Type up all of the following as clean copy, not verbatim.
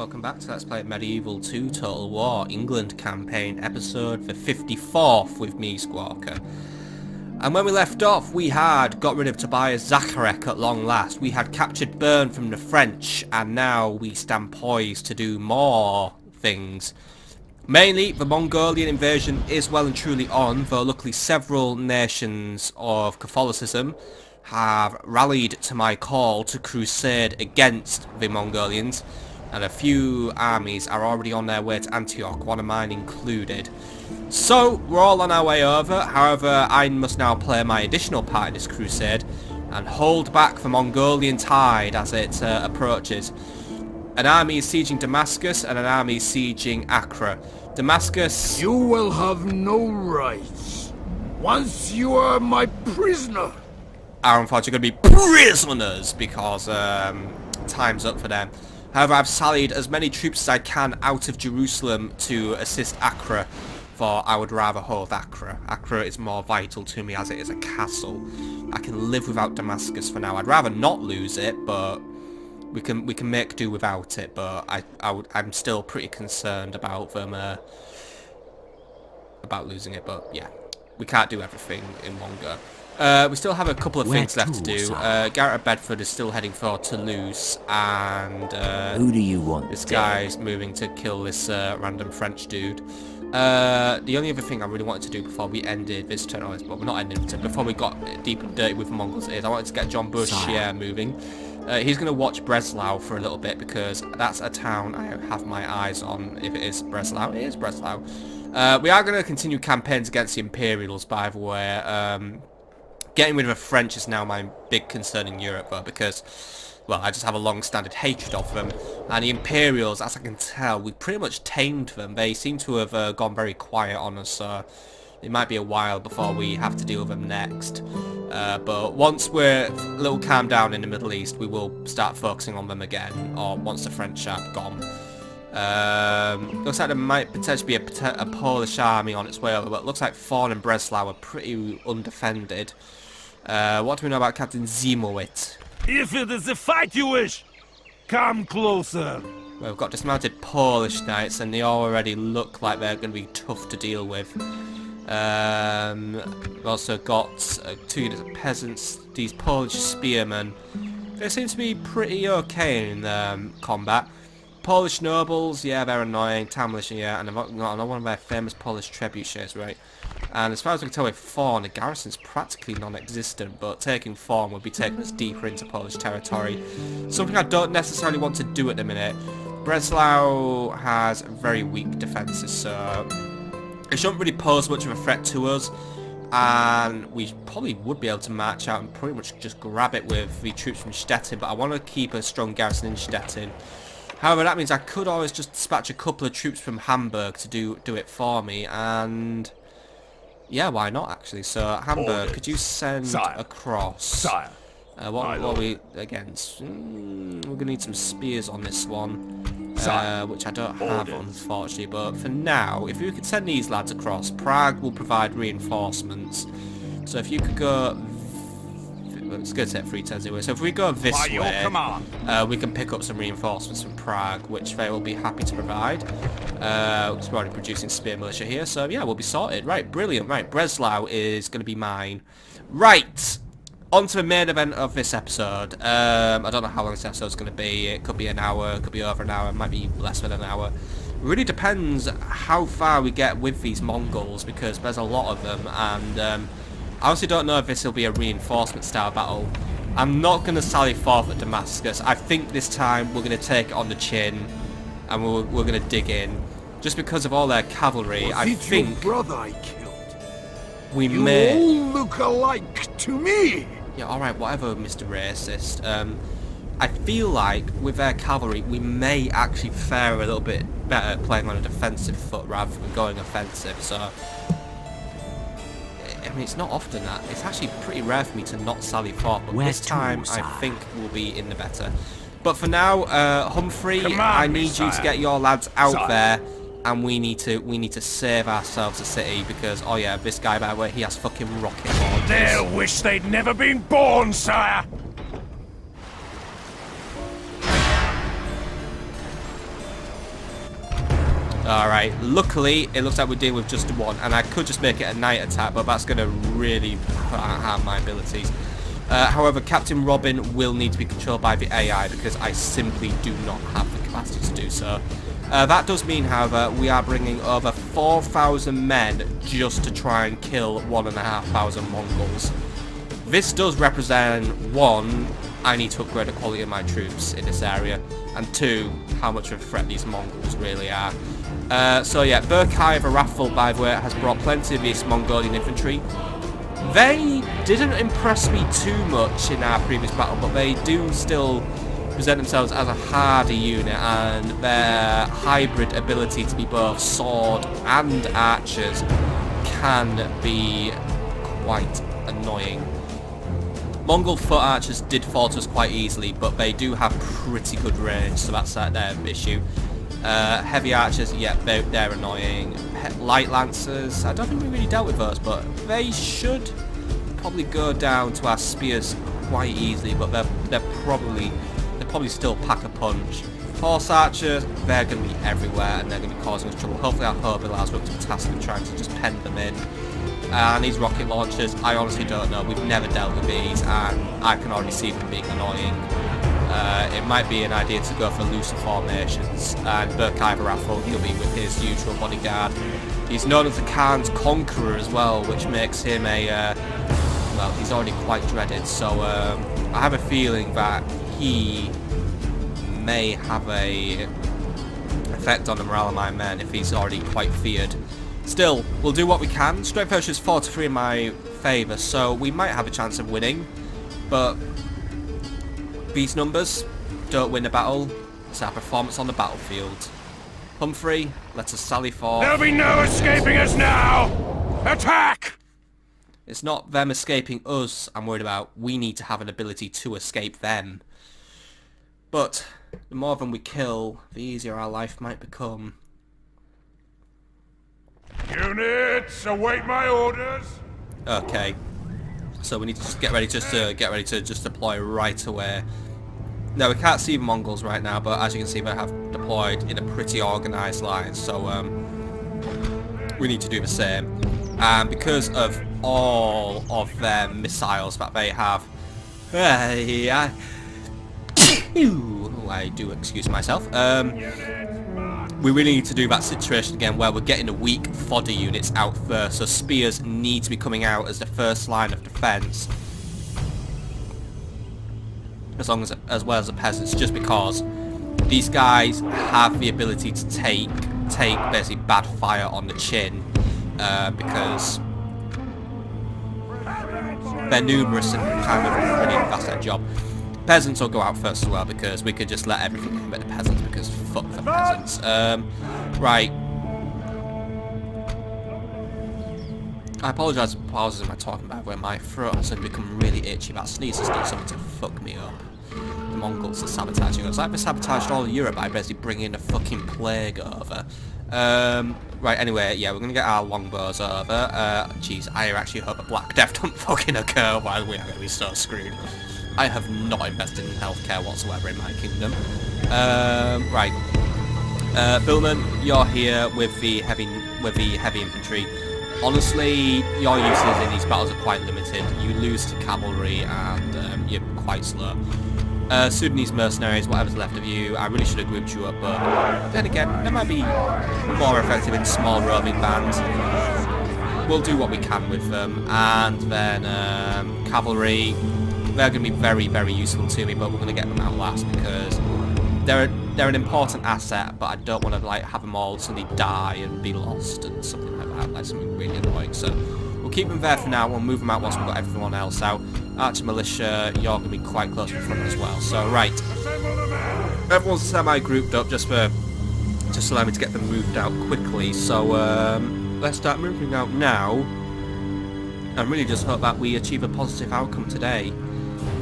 welcome back to Let's Play Medieval 2 Total War England campaign, episode the 54th with me, Squawker. And when we left off, we had got rid of Tobias Zacharek at long last. We had captured Bern from the French, and now we stand poised to do more things. Mainly, the Mongolian invasion is well and truly on, though luckily several nations of Catholicism have rallied to my call to crusade against the Mongolians, and a few armies are already on their way to Antioch, one of mine included. So we're all on our way over. However, I must now play my additional part in this crusade and hold back the Mongolian tide as it approaches. An army is sieging Damascus and an army is sieging Acre. Damascus... You will have no rights. Once you are my prisoner. Are unfortunately going to be prisoners because time's up for them. However, I've sallied as many troops as I can out of Jerusalem to assist Acre, for I would rather hold Acre. Acre is more vital to me as it is a castle. I can live without Damascus for now. I'd rather not lose it, but we can make do without it. But I'm still pretty concerned about them about losing it. But yeah, we can't do everything in one go. We still have a couple of things left to do. Garrett of Bedford is still heading for Toulouse, and who do you want? This guy's moving to kill this random French dude. The only other thing I really wanted to do before we ended this turn, well, we're not ending it, before we got deep and dirty with the Mongols, is I wanted to get John Bush moving. He's going to watch Breslau for a little bit, because that's a town I have my eyes on. If it is Breslau, it is Breslau. We are going to continue campaigns against the Imperials, by the way. Getting rid of the French is now my big concern in Europe, though, because, well, I just have a long-standing hatred of them. And the Imperials, as I can tell, we pretty much tamed them. They seem to have gone very quiet on us, so it might be a while before we have to deal with them next. But once we're a little calmed down in the Middle East, we will start focusing on them again, or once the French are gone. Looks like there might potentially be a Polish army on its way over, but it looks like Thorn and Breslau are pretty undefended. What do we know about Captain Zimowit? If it is a fight you wish, come closer. Well, we've got dismounted Polish knights, and they already look like they're going to be tough to deal with. We've also got 2 units of peasants, these Polish spearmen. They seem to be pretty okay in combat. Polish nobles, yeah, they're annoying. Town militia, yeah, and I've got one of their famous Polish trebuchets, right? And as far as we can tell with Thorn, the garrison's practically non-existent, but taking Thorn would be taking us deeper into Polish territory. Something I don't necessarily want to do at the minute. Breslau has very weak defences, so it shouldn't really pose much of a threat to us. And we probably would be able to march out and pretty much just grab it with the troops from Stettin, but I want to keep a strong garrison in Stettin. However, that means I could always just dispatch a couple of troops from Hamburg to do it for me, and yeah, why not actually? So Hamburg, could you send across? Sire. What are we against? We're gonna need some spears on this one, which I don't have unfortunately. But for now, if you could send these lads across, Prague will provide reinforcements. So if you could go. It's going to take 3 turns anyway, so if we go this way, we can pick up some reinforcements from Prague, which they will be happy to provide. We're already producing spear militia here, so yeah, we'll be sorted. Right, brilliant. Right, Breslau is going to be mine. Right, on to the main event of this episode. I don't know how long this episode's going to be. It could be an hour, it could be over an hour, it might be less than an hour. It really depends how far we get with these Mongols, because there's a lot of them, and I honestly don't know if this will be a reinforcement style battle. I'm not going to sally forth at Damascus. I think this time we're going to take it on the chin, and we're going to dig in. Just because of all their cavalry, I think your brother I killed? We may... You all look alike to me! Yeah, alright, whatever, Mr. Racist. I feel like with their cavalry, we may actually fare a little bit better playing on a defensive foot rather than going offensive, so... I mean, it's not often that. It's actually pretty rare for me to not sally forth, but this time I think we'll be in the better. But for now, Humphrey, I need you to get your lads out there, and we need to save ourselves a city, because, oh yeah, this guy, by the way, he has fucking rocket launchers. They wish they'd never been born, sire! Alright, luckily it looks like we're dealing with just one, and I could just make it a night attack, but that's going to really harm my abilities. However, Captain Robin will need to be controlled by the AI because I simply do not have the capacity to do so. That does mean, however, we are bringing over 4,000 men just to try and kill 1,500 Mongols. This does represent, one, I need to upgrade the quality of my troops in this area, and two, how much of a threat these Mongols really are. So yeah, Berkay the Wrathful, by the way, has brought plenty of this Mongolian infantry. They didn't impress me too much in our previous battle, but they do still present themselves as a hardy unit, and their hybrid ability to be both sword and archers can be quite annoying. Mongol foot archers did fall to us quite easily, but they do have pretty good range, so that's their issue. Heavy archers, yeah, they're annoying. Light lancers, I don't think we really dealt with those, but they should probably go down to our spears quite easily, but they're probably still pack a punch. Horse archers, they're going to be everywhere, and they're going to be causing us trouble. Hopefully our Hobilars will up to the task of trying to just pen them in. And these rocket launchers, I honestly don't know. We've never dealt with these, and I can already see them being annoying. It might be an idea to go for looser formations, and Berkay the Wrathful, he'll be with his usual bodyguard. He's known as the Khan's Conqueror as well, which makes him a, well, he's already quite dreaded, so I have a feeling that he may have a effect on the morale of my men if he's already quite feared. Still, we'll do what we can. Strength Potion is 4-3 in my favour, so we might have a chance of winning, but these numbers don't win a battle. It's our performance on the battlefield. Humphrey, let us sally forth. There'll be no escaping us now! Attack! It's not them escaping us I'm worried about. We need to have an ability to escape them. But the more of them we kill, the easier our life might become. Units, await my orders. Okay. So we need to just get ready to just deploy right away. Now we can't see the Mongols right now, but as you can see they have deployed in a pretty organised line, so we need to do the same. And because of all of their missiles that they have, I do excuse myself. We really need to do that situation again where we're getting the weak fodder units out first, so spears need to be coming out as the first line of defence, as well as the peasants, just because these guys have the ability to take basically bad fire on the chin, because they're numerous and kind of really that's their job. Peasants will go out first as well, because we could just let everything come at the peasants, because fuck the peasants. Right. I apologise for pauses in my talking about where my throat has become really itchy. That sneeze has done something to fuck me up. The Mongols are sabotaging us. Like they sabotaged all of Europe by basically bringing a fucking plague over. Right, anyway, yeah, we're going to get our longbows over. Jeez, I actually hope a Black Death don't fucking occur while we are going to be so screwed. I have not invested in healthcare whatsoever in my kingdom. Right. Billman, you're here with the heavy infantry. Honestly, your uses in these battles are quite limited. You lose to cavalry and you're quite slow. Sudanese mercenaries, whatever's left of you, I really should have grouped you up, but then again, they might be more effective in small roving bands. We'll do what we can with them, and then cavalry, they're going to be very, very useful to me, but we're going to get them out last because they're an important asset, but I don't want to like have them all suddenly die and be lost and something like that, like something really annoying. So we'll keep them there for now. We'll move them out once we've got everyone else out. Archer militia, you're going to be quite close in front as well. So right, everyone's semi-grouped up just to allow me to get them moved out quickly. So let's start moving out now, and really just hope that we achieve a positive outcome today.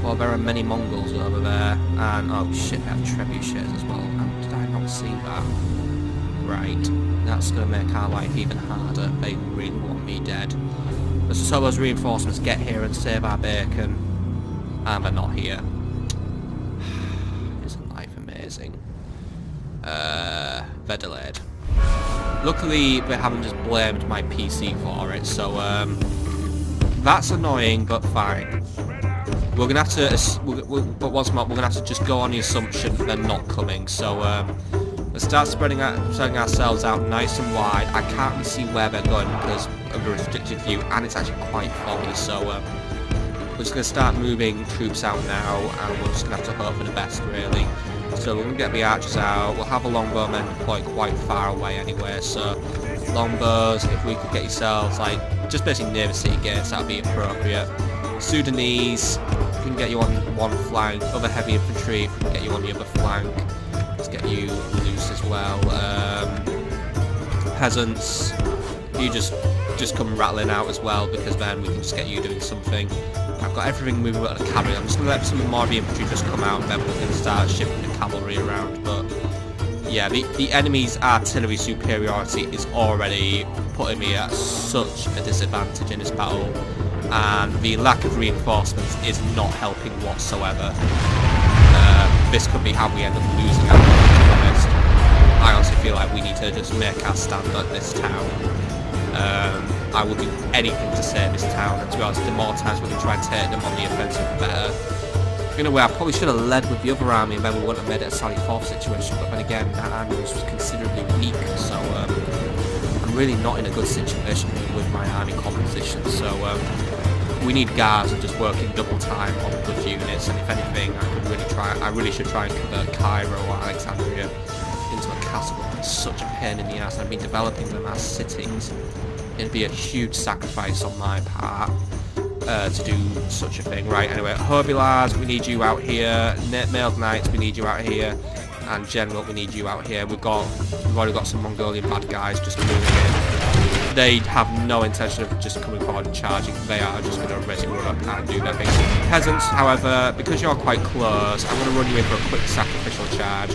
Well, there are many Mongols over there, and oh shit, they have trebuchets as well. How did I not see that? Right, that's going to make our life even harder. They really want me dead. Let's just hope those reinforcements get here and save our bacon. And they're not here. Isn't life amazing? They're delayed. Luckily, they haven't just blamed my PC for it, so that's annoying, but fine. We're gonna have to, but once more, we're gonna have to just go on the assumption that they're not coming. So let's start spreading ourselves out nice and wide. I can't really see where they're going because of the restricted view, and it's actually quite foggy. So we're just gonna start moving troops out now, and we're just gonna have to hope for the best, really. So we're gonna get the archers out. We'll have a longbowman deployed quite far away anyway. So longbows, if we could get yourselves like just basically near the city gates, that'd be appropriate. Sudanese, we can get you on one flank. Other heavy infantry, we can get you on the other flank. Let's get you loose as well. Peasants, you just come rattling out as well, because then we can just get you doing something. I've got everything moving out of the cavalry. I'm just going to let some more of the infantry just come out, and then we're going to start shifting the cavalry around. But yeah, the enemy's artillery superiority is already putting me at such a disadvantage in this battle, and the lack of reinforcements is not helping whatsoever. This could be how we end up losing our battle, to be honest. I honestly feel like we need to just make our stand at this town. I will do anything to save this town, and to be honest, the more times we can try and take them on the offensive, the better. In a way, I probably should have led with the other army, and then we wouldn't have made it a Sally Forth situation, but then again, that army was considerably weak, so I'm really not in a good situation with my army composition, so we need guards and just working double time on good units, and if anything, I really should try and convert Cairo or Alexandria into a castle. It's such a pain in the ass. I've been developing them as cities. It'd be a huge sacrifice on my part to do such a thing. Right, anyway, Hobilars, we need you out here. Mailed Knights, we need you out here. And General, we need you out here. We've already got some Mongolian bad guys just moving in. They have no intention of just coming forward and charging. They are just going to ready run up and do their thing. Peasants, however, because you're quite close, I'm going to run you in for a quick sacrificial charge.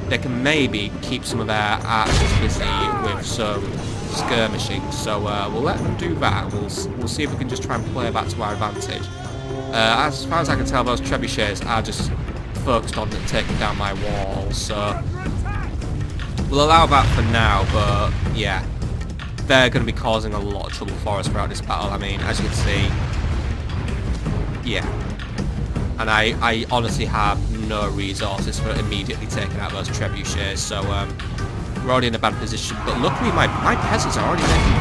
They can maybe keep some of their archers busy with some skirmishing, so we'll let them do that. We'll see if we can just try and play that to our advantage. As far as I can tell, those trebuchets are just focused on taking down my walls, so we'll allow that for now, but yeah, they're going to be causing a lot of trouble for us throughout this battle. I mean, as you can see, yeah. And I honestly have no resources for immediately taking out those trebuchets, so we're already in a bad position. But luckily my peasants are already making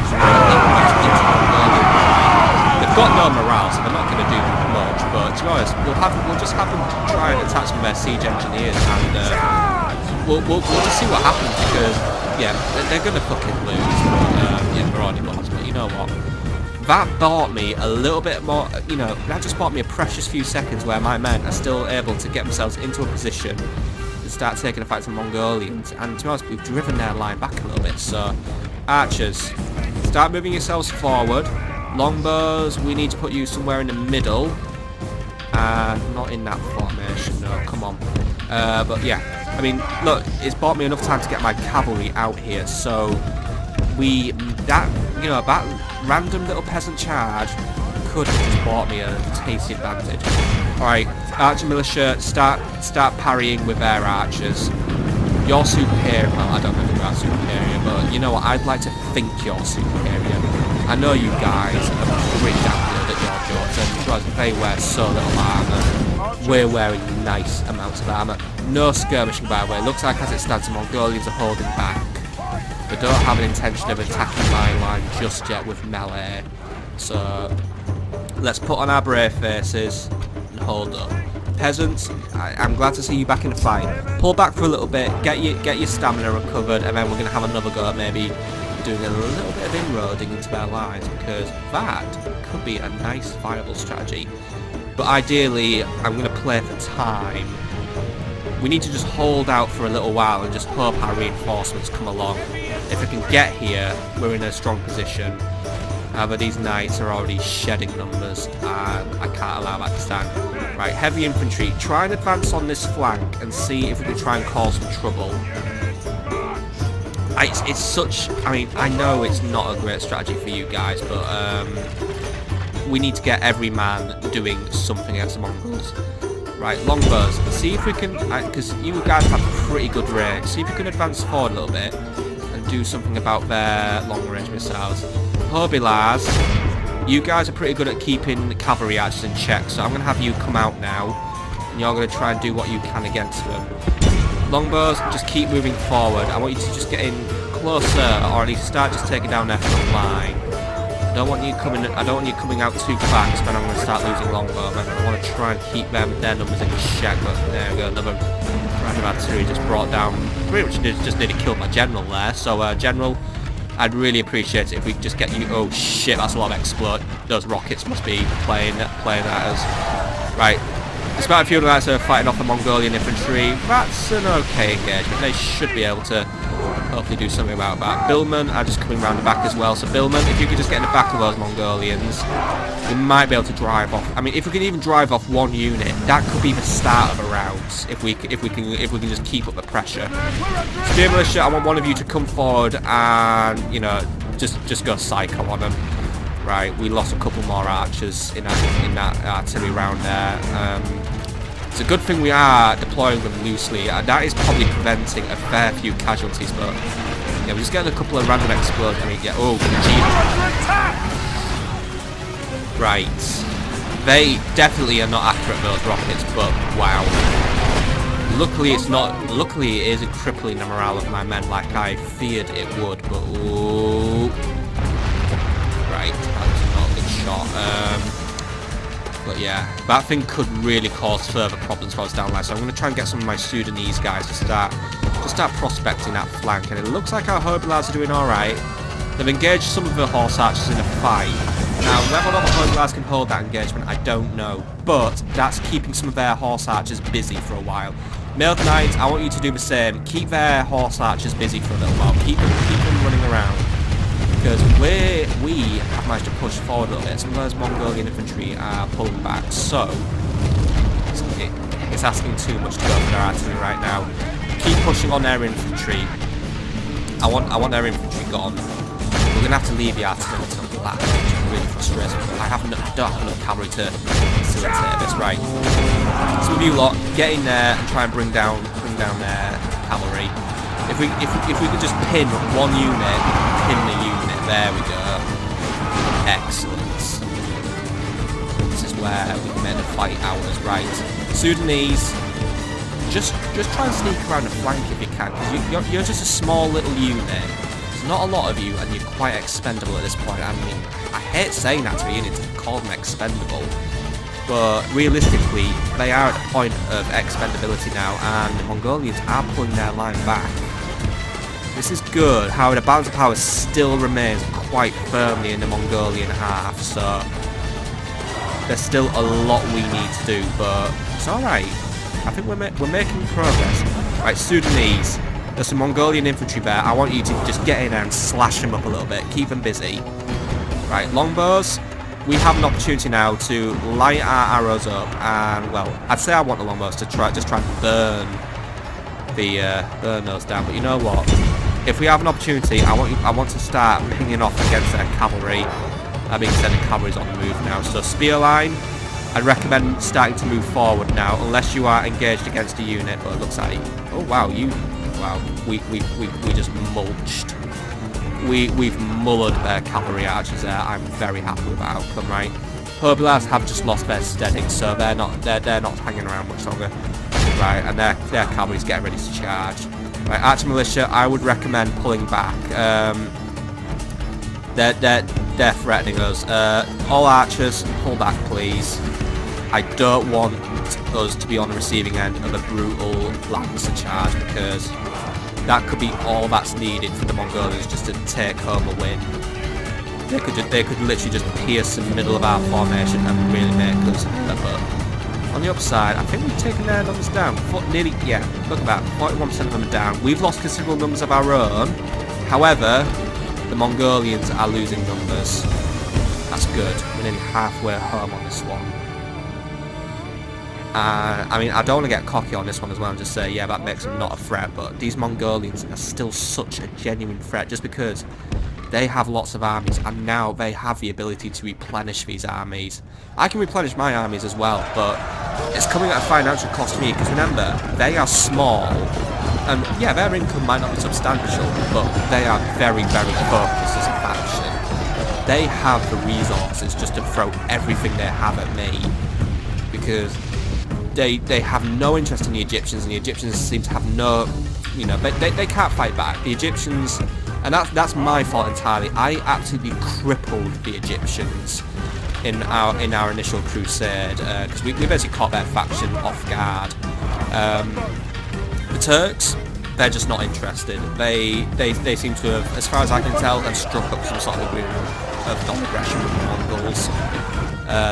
they've got no morale, so they're not going to do much, but to be honest, we'll just have them try and attack some of their siege engineers, and we'll just see what happens, because yeah, they're going to fucking lose, but yeah, they're already lost, but you know what? That bought me a little bit more, you know, that just bought me a precious few seconds where my men are still able to get themselves into a position to start taking a fight to Mongolians, and to be honest, we've driven their line back a little bit, so archers, start moving yourselves forward. Longbows, we need to put you somewhere in the middle, not in that formation, no, come on. But yeah, I mean, look, it's bought me enough time to get my cavalry out here, so that random little peasant charge could have just bought me a tasty advantage. Alright, archer militia, start parrying with their archers. You're superior, well, I don't know if you are superior, but you know what, I'd like to think you're superior. I know you guys are pretty damn good at your jobs, and because they wear so little armour, we're wearing nice amounts of armour. No skirmishing, by the way. Looks like as it stands, the Mongolians are holding back. They don't have an intention of attacking my line just yet with melee. So let's put on our brave faces and hold up. Peasants, I'm glad to see you back in the fight. Pull back for a little bit, get your stamina recovered, and then we're going to have another go at maybe doing a little bit of inroading into their lines, because that could be a nice viable strategy. But ideally, I'm going to play for time. We need to just hold out for a little while and just hope our reinforcements come along. If we can get here, we're in a strong position. However, these knights are already shedding numbers, and I can't allow that to stand. Right, heavy infantry, try and advance on this flank and see if we can try and cause some trouble. It's such, I mean, I know it's not a great strategy for you guys, but we need to get every man doing something against the Mongols. Right, longbows, see if we can, because you guys have pretty good range, see if you can advance forward a little bit and do something about their long-range missiles. Hobilars, you guys are pretty good at keeping cavalry archers in check, so I'm going to have you come out now, and you're going to try and do what you can against them. Longbows, just keep moving forward. I want you to just get in closer, or at least start just taking down their front line. I don't want you coming out too fast, then I'm going to start losing longbowmen. I want to try and keep their numbers in check, but there we go, another random artillery just brought down, pretty much just nearly killed my general there. So general, I'd really appreciate it if we could just get you. Oh shit, that's a lot of explode. Those rockets must be playing at us. Right. Despite a few of the guys are fighting off the Mongolian infantry, that's an okay engagement. They should be able to hopefully do something about that. Billmen are just coming around the back as well. So Billmen, if you could just get in the back of those Mongolians, we might be able to drive off. I mean, if we can even drive off one unit, that could be the start of a round. If we can just keep up the pressure. Spear militia, I want one of you to come forward and just go psycho on them. Right, we lost a couple more archers in that artillery round there. It's a good thing we are deploying them loosely, and that is probably preventing a fair few casualties, but yeah, we're just getting a couple of random explosions. I mean, yeah, oh, gee. Right. They definitely are not accurate, those rockets, but wow. Luckily it's not, luckily it isn't crippling the morale of my men like I feared it would, but ooh. Right, that was not a good shot. But yeah, that thing could really cause further problems for us down there. So I'm going to try and get some of my Sudanese guys to start prospecting that flank. And it looks like our Hobilars are doing alright. They've engaged some of the horse archers in a fight. Now, whether or not the Hobilars can hold that engagement, I don't know. But that's keeping some of their horse archers busy for a while. Mailed Knights, I want you to do the same. Keep their horse archers busy for a little while. Keep them running around. Because we have managed to push forward a little bit. Some of those Mongolian infantry are pulling back, so it's asking too much to go for their artillery right now. Keep pushing on their infantry. I want their infantry gone. We're gonna have to leave the artillery until the last, which is really frustrating. I don't have enough cavalry to facilitate this. Right. Some of you lot get in there and try and bring down their cavalry. If we could just pin one unit, pin the unit. There we go. Excellent. This is where we can make the fight ours, right? Sudanese, just try and sneak around the flank if you can, because you're just a small little unit. There's not a lot of you, and you're quite expendable at this point. I mean, I hate saying that to a unit, to call them expendable, but realistically, they are at a point of expendability now, and the Mongolians are pulling their line back. This is good. However, the balance of power still remains quite firmly in the Mongolian half, so there's still a lot we need to do, but it's alright. I think we're making progress. Right, Sudanese, there's some Mongolian infantry there. I want you to just get in there and slash them up a little bit, keep them busy. Right, longbows, we have an opportunity now to light our arrows up, and well, I'd say I want the longbows to try and burn those down, but you know what? If we have an opportunity, I want to start pinging off against their cavalry. That being said, the cavalry's on the move now. So spear line, I'd recommend starting to move forward now, unless you are engaged against a unit. But it looks like, oh wow, we just mulched. We've mullered their cavalry archers there. I'm very happy with that outcome. Right, Hobilars have just lost their steading, so they're not hanging around much longer. Right, and their cavalry's getting ready to charge. Right, archer militia, I would recommend pulling back. They're threatening us. All archers, pull back, please. I don't want us to be on the receiving end of a brutal Lancer charge, because that could be all that's needed for the Mongolians just to take home a win. They could literally just pierce the middle of our formation and really make us hurt. But on the upside, I think we've taken their numbers down. Nearly, yeah, look at that, 41% of them are down. We've lost considerable numbers of our own. However, the Mongolians are losing numbers. That's good. We're nearly halfway home on this one. I mean, I don't want to get cocky on this one as well and just say, yeah, that makes them not a threat, but these Mongolians are still such a genuine threat just because they have lots of armies, and now they have the ability to replenish these armies. I can replenish my armies as well, but it's coming at a financial cost to me, because remember, they are small, And yeah, their income might not be substantial, but they are very, very focused as a faction. They have the resources just to throw everything they have at me, because they have no interest in the Egyptians, and the Egyptians seem to have no, you know, they can't fight back. The Egyptians, and that's my fault entirely. I absolutely crippled the Egyptians in our initial crusade, because we basically caught their faction off guard. The Turks, they're just not interested. They seem to have, as far as I can tell, have struck up some sort of agreement of non-aggression with the Mongols.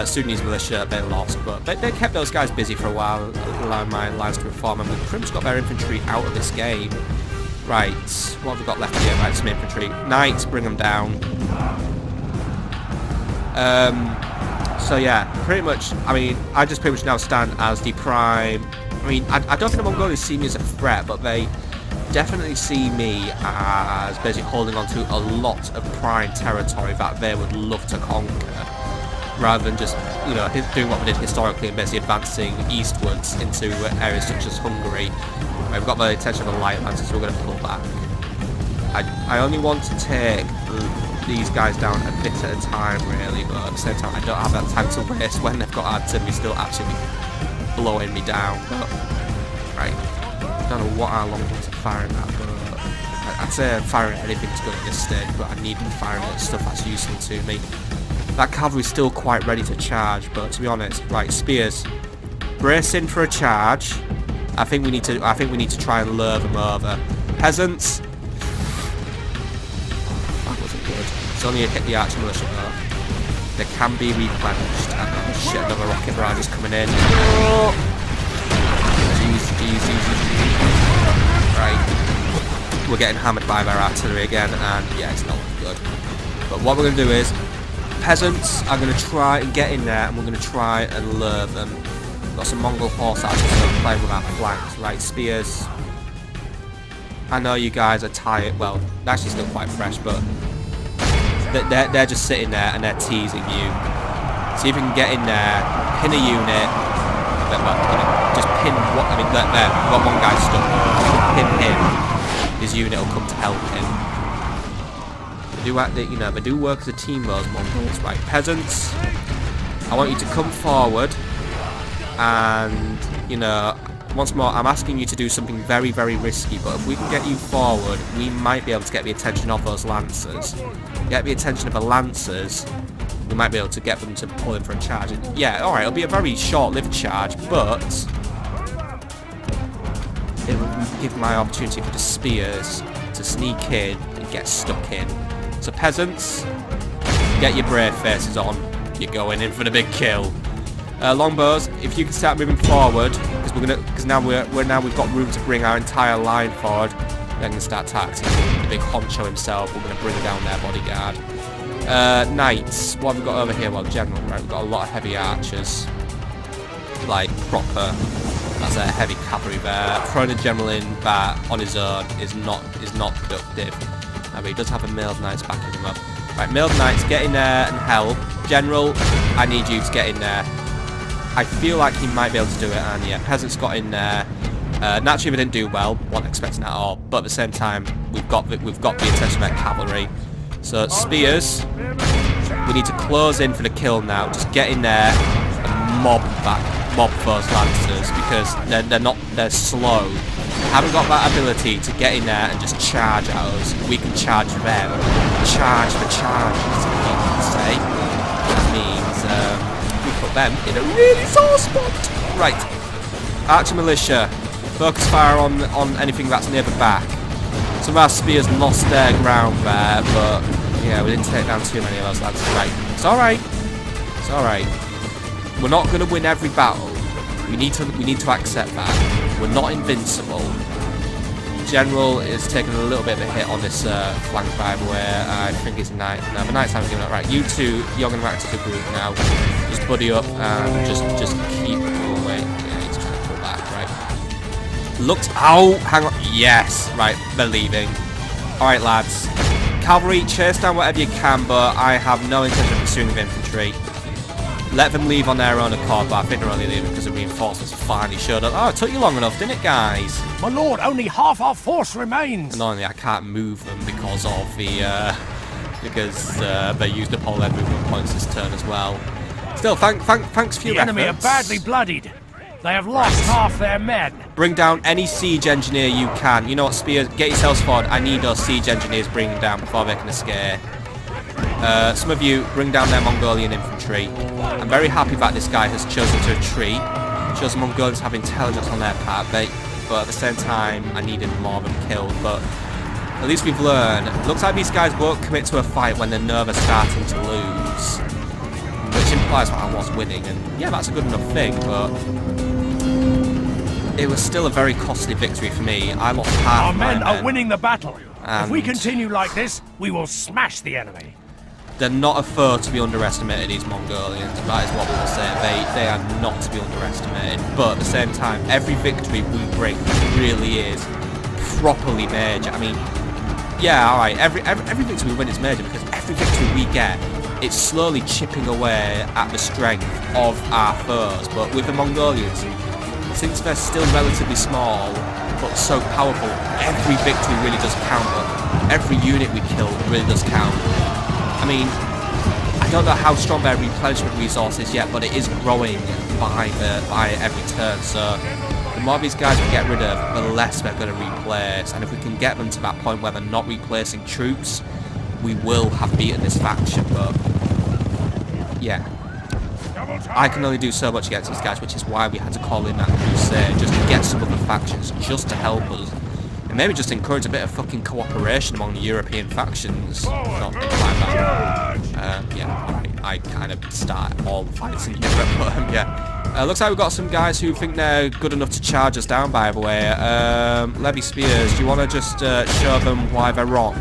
Sudanese militia, they lost, but they kept those guys busy for a while, allowing my lines to reform, and the Crims got their infantry out of this game. Right, what have we got left here? Right, some infantry. Knights, bring them down. So yeah, pretty much, I mean, I just pretty much now stand as the prime. I mean, I don't think the Mongolians see me as a threat, but they definitely see me as basically holding on to a lot of prime territory that they would love to conquer, rather than just, you know, doing what we did historically and basically advancing eastwards into areas such as Hungary. We've got the intention of the light lancers, so we're going to pull back. I only want to take these guys down a bit at a time, really, but at the same time I don't have that time to waste when they've got artillery still absolutely blowing me down. But right, I don't know what our long ones are firing at, but I'd say I'm firing at anything that's good at this stage, but I need to be firing at stuff that's useful to me. That cavalry's still quite ready to charge, but to be honest, right, spears, brace in for a charge. I think we need to try and lure them over. Peasants. That wasn't good. It's only a hit the archer militia though. They can be replenished. And oh shit, another rocket barrage is coming in. Oh. Jeez. Right. We're getting hammered by their artillery again, and yeah, it's not good. But what we're going to do is, peasants are going to try and get in there, and we're going to try and lure them. Got some Mongol horse archers playing with our flanks. Right, spears. I know you guys are tired. Well, they're actually still quite fresh, but they're just sitting there and they're teasing you. See if you can get in there, pin a unit. Well, just pin what? I mean, there. We've got one guy stuck. Pin him. His unit will come to help him. They do work as a team, those Mongols. Right, peasants. I want you to come forward. And, you know, once more, I'm asking you to do something very, very risky, but if we can get you forward, we might be able to get the attention of those lancers. Get the attention of the lancers, we might be able to get them to pull in for a charge. And yeah, alright, it'll be a very short-lived charge, but it will give my opportunity for the spears to sneak in and get stuck in. So peasants, get your brave faces on. You're going in for the big kill. Longbows, if you can start moving forward, because now we've got room to bring our entire line forward. They're going to start targeting the big honcho himself. We're going to bring down their bodyguard. Knights, what have we got over here? Well, general, right? We've got a lot of heavy archers, like proper. That's a heavy cavalry there. Throwing a general in that on his own is not productive. But he does have a mailed knights backing him up. Right, mailed knights, get in there and help. General, I need you to get in there. I feel like he might be able to do it, and yeah, peasants got in there. Naturally, we didn't do well. Wasn't expecting that at all. But at the same time, we've got the attention of their cavalry. So spears, we need to close in for the kill now. Just get in there and mob those lancers, because they're slow. Haven't got that ability to get in there and just charge at us. We can charge them. Charge for charges, you can say. That means we put them in a really sore spot. Right. Archer militia. Focus fire on anything that's near the back. Some of our spears lost their ground there, but yeah, we didn't take down too many of those lads. Right. It's alright. It's alright. We're not gonna win every battle. We need to accept that. We're not invincible. General is taking a little bit of a hit on this flank, by the way. I think it's Knight. No, the Knights haven't given up. Right, you two, you're going to act as a group now. Just buddy up and just keep going. Wait, yeah, he's trying to pull back, right. Looked out, hang on. Yes, right, they're leaving. Alright, lads. Cavalry, chase down whatever you can, but I have no intention of pursuing the infantry. let them leave on their own accord, but I think they're only leaving because the reinforcements finally showed up. Oh, it took you long enough, didn't it, guys? My lord, only half our force remains. And only I can't move them because of the they used up all their movement points this turn as well. Still, thanks for your efforts. The enemy are badly bloodied. They have lost half their men. Bring down any siege engineer you can. You know what, Spears? Get yourselves forward. I need those siege engineers bringing down before they can escape. Some of you bring down their Mongolian infantry. I'm very happy that this guy has chosen to retreat. Shows the Mongolians have intelligence on their part, but at the same time, I needed more of them killed. But at least we've learned. It looks like these guys won't commit to a fight when they're nervous starting to lose, which implies that I was winning. And yeah, that's a good enough thing, but it was still a very costly victory for me. I lost half our my men are winning the battle. And if we continue like this, we will smash the enemy. They're not a foe to be underestimated, these Mongolians. That is what we will say. They are not to be underestimated. But at the same time, every victory we bring really is properly major. I mean, yeah, alright, every victory we win is major because every victory we get, it's slowly chipping away at the strength of our foes. But with the Mongolians, since they're still relatively small but so powerful, every victory really does count. Every unit we kill really does count. I mean, I don't know how strong their replenishment resource is yet, but it is growing by every turn. So the more these guys we get rid of, the less they're going to replace. And if we can get them to that point where they're not replacing troops, we will have beaten this faction. But yeah, I can only do so much against these guys, which is why we had to call in that crusade, just to get some other factions, just to help us. And maybe just encourage a bit of fucking cooperation among the European factions. Not things like that. Yeah, alright, I kind of start all the fights in Europe, but yeah. Looks like we've got some guys who think they're good enough to charge us down, by the way. Levy Spears, do you want to just show them why they're wrong?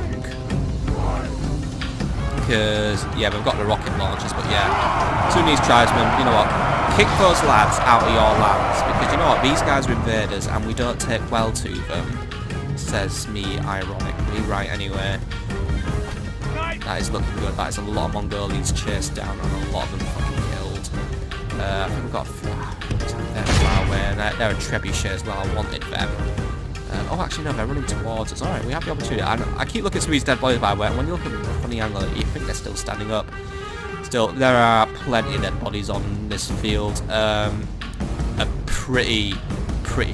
Because, yeah, we've got the rocket launchers, but yeah. Sunnis tribesmen, you know what? Kick those lads out of your lands, because you know what? These guys are invaders and we don't take well to them. Says me ironically. Right, anyway. That is looking good. That is a lot of Mongolians chased down and a lot of them fucking killed. I think we've got they're a trebuchet as well. I wanted them. Oh, actually, no, they're running towards us. Alright, we have the opportunity. I keep looking at some of these dead bodies, by the way, and when you look at the funny angle, you think they're still standing up. Still, there are plenty of dead bodies on this field. A pretty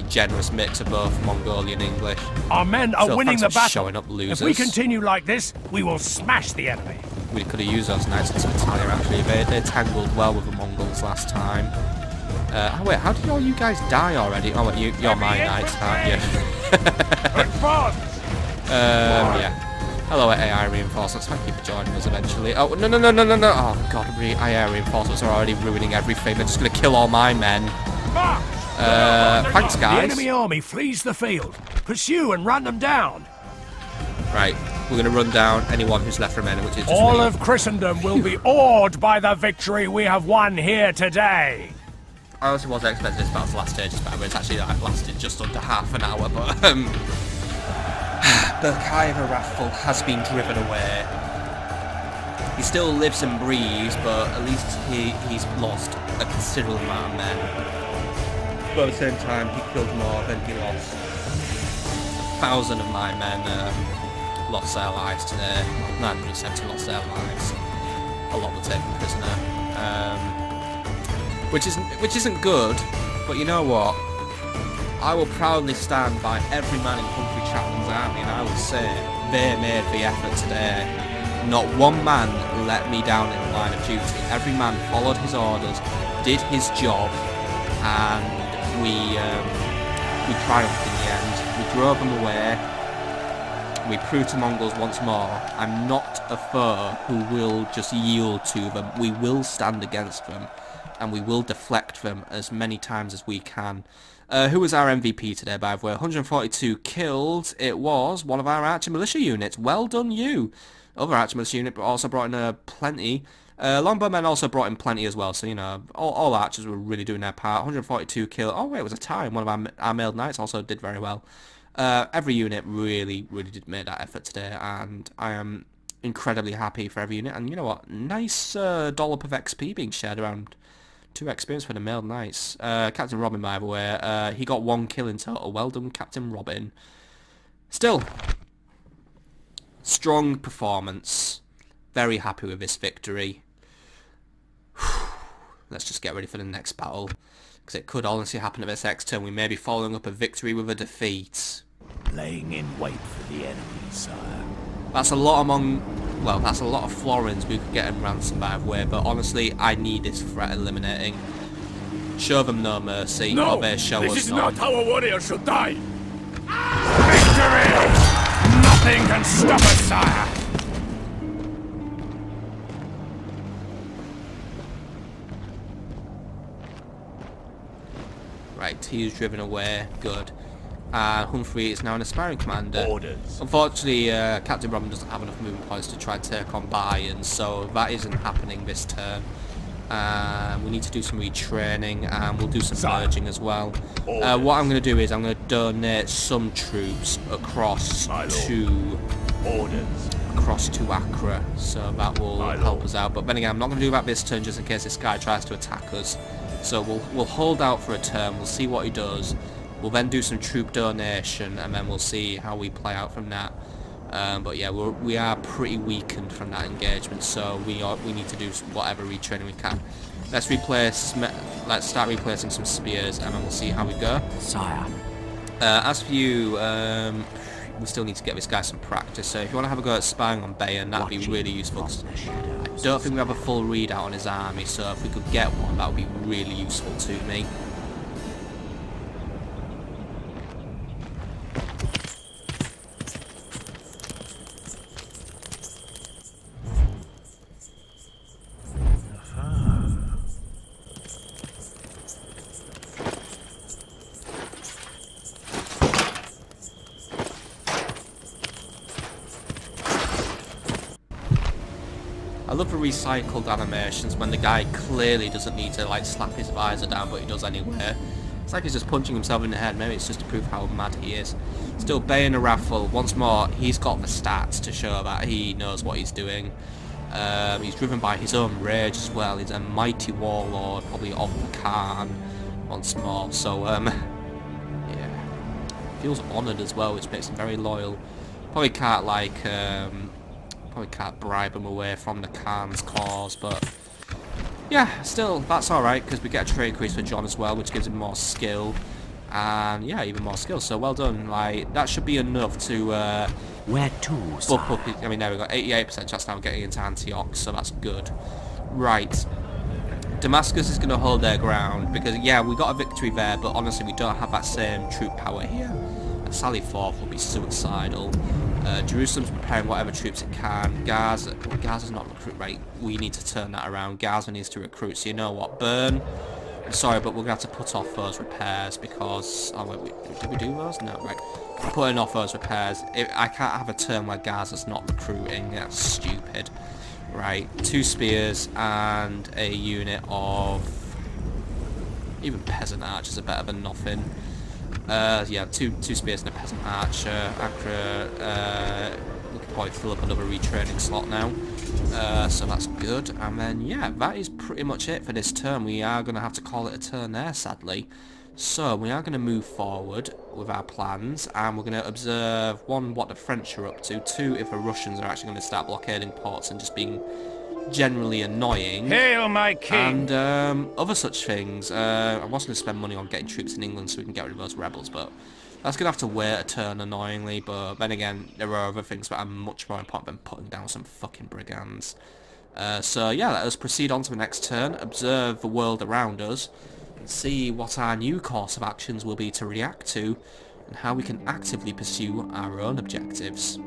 generous mix of both Mongolian and English. Our men are winning the battle. Showing up losers. If we continue like this, we will smash the enemy. We could have used those knights into Italia, actually. They tangled well with the Mongols last time. Oh wait, how did all you guys die already? Oh wait, you're my knights, aren't you? Yeah. Hello, AI reinforcements. Thank you for joining us eventually. Oh, no. Oh, God, AI reinforcements are already ruining everything. They're just going to kill all my men. Thanks, guys. The enemy army flees the field. Pursue and run them down. Right, we're going to run down anyone who's left remaining, which is just all me. of Christendom will be awed by the victory we have won here today. I also wasn't expecting this battle to last ages, but it's actually lasted just under half an hour. But Berkaya Wrathful has been driven away. He still lives and breathes, but at least he's lost a considerable amount of men. But at the same time, he killed more than he lost. 1,000 of my men lost their lives today. 970 lost their lives. A lot were taken prisoner. Which isn't good, but you know what? I will proudly stand by every man in Humphrey Chapman's army, and I will say they made the effort today. Not one man let me down in the line of duty. Every man followed his orders, did his job, and we triumphed in the end. We drove them away. We proved to Mongols once more, I'm not a foe who will just yield to them. We will stand against them, and we will deflect them as many times as we can. Who was our MVP today, by the way? 142 killed. It was one of our archer militia units. Well done, you. Other archer militia unit also brought in plenty. Longbowmen also brought in plenty as well, so, you know, all archers were really doing their part. 142 killed. Oh, wait, it was a tie. One of our mailed knights also did very well. Every unit really did make that effort today, and I am incredibly happy for every unit. And you know what? Nice dollop of XP being shared around. 2 experience for the male knights. Captain Robin, by the way, he got 1 kill in total. Well done, Captain Robin. Still, strong performance. Very happy with this victory. Let's just get ready for the next battle, because it could honestly happen at this next turn. We may be following up a victory with a defeat. Laying in wait for the enemy, sire. That's a lot well, that's a lot of florins we could get in ransom, by the way, but honestly, I need this threat eliminating. Show them no mercy, or they show us this is none. not how a warrior should die. Victory! Nothing can stop us, sire. Right, he's driven away. Good. Humphrey is now an aspiring commander. Orders. Unfortunately, Captain Robin doesn't have enough movement points to try and take on Bayern, so that isn't happening this turn. We need to do some retraining, and we'll do some merging as well. What I'm going to do is I'm going to donate some troops across to Acre, so that will help us out. But then again, I'm not going to do that this turn just in case this guy tries to attack us. So we'll hold out for a turn. We'll see what he does. We'll then do some troop donation, and then we'll see how we play out from that. But yeah, we are pretty weakened from that engagement, so we need to do whatever retraining we can. Let's start replacing some spears, and then we'll see how we go. Sire. As for you, we still need to get this guy some practice. So if you want to have a go at spying on Bayern, that'd be really useful. I don't think we have a full readout on his army, so if we could get one, that would be really useful to me. I love the recycled animations when the guy clearly doesn't need to like slap his visor down, but he does anyway. It's like he's just punching himself in the head. Maybe it's just to prove how mad he is. Still, Bayern a raffle. Once more, he's got the stats to show that he knows what he's doing. He's driven by his own rage as well. He's a mighty warlord, probably of the Khan once more. So, yeah. Feels honoured as well, which makes him very loyal. Probably can't like... Probably can't bribe him away from the Khan's cause, but yeah, still, that's alright, because we get a trade increase for John as well, which gives him more skill, and yeah, even more skill, so well done. Like, that should be enough to Where to, buff up his, I mean, there we go, 88% chance now getting into Antioch, so that's good. Right, Damascus is going to hold their ground, because yeah, we got a victory there, but honestly, we don't have that same troop power here. Sally 4th will be suicidal. Jerusalem's preparing whatever troops it can. Gaza's not recruit right. We need to turn that around. Gaza needs to recruit. So you know what? Burn. I'm sorry, but we're gonna have to put off those repairs because did we do those? No, right. We're putting off those repairs. I can't have a turn where Gaza's not recruiting. That's stupid. Right. 2 spears and a unit of even peasant archers are better than nothing. Yeah, two spears and a peasant archer. Acre, we can probably fill up another retraining slot now. So that's good. And then, yeah, that is pretty much it for this turn. We are going to have to call it a turn there, sadly. So, we are going to move forward with our plans, and we're going to observe, 1, what the French are up to, 2, if the Russians are actually going to start blockading ports and just being generally annoying. Hail my king! And other such things. I was going to spend money on getting troops in England so we can get rid of those rebels, but that's going to have to wait a turn annoyingly. But then again, there are other things that are much more important than putting down some fucking brigands. So yeah, let us proceed on to the next turn, observe the world around us, and see what our new course of actions will be to react to, and how we can actively pursue our own objectives.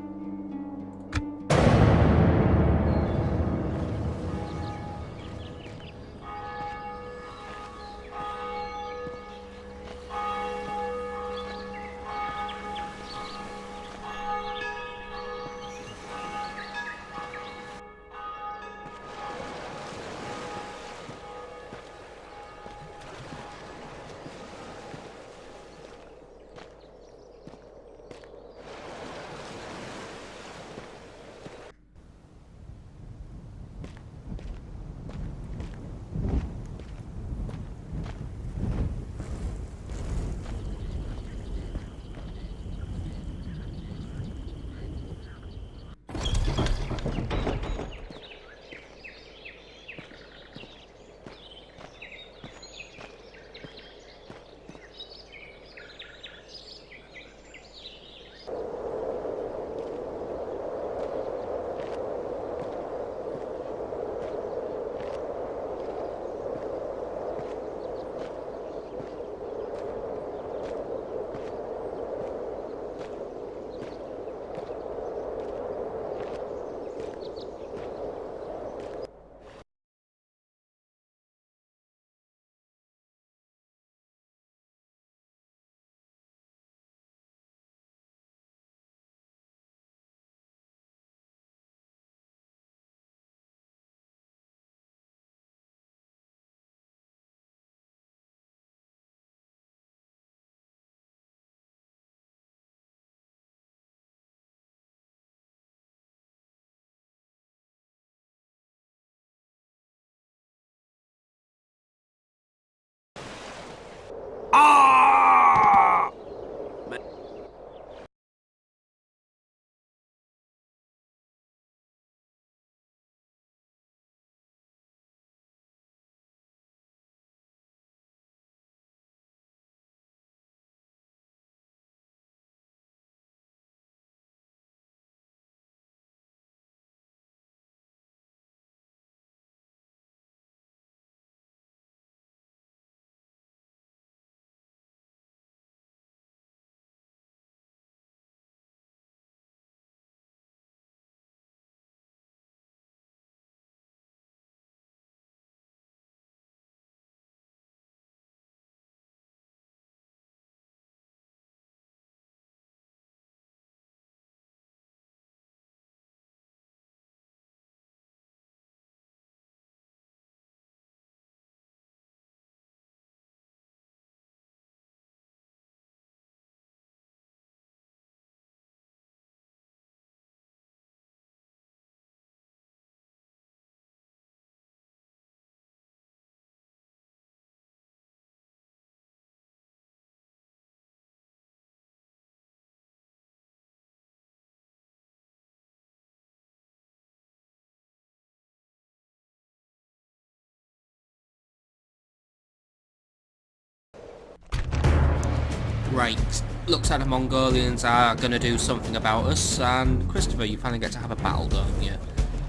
Right, looks like the Mongolians are going to do something about us, and Christopher, you finally get to have a battle, don't you?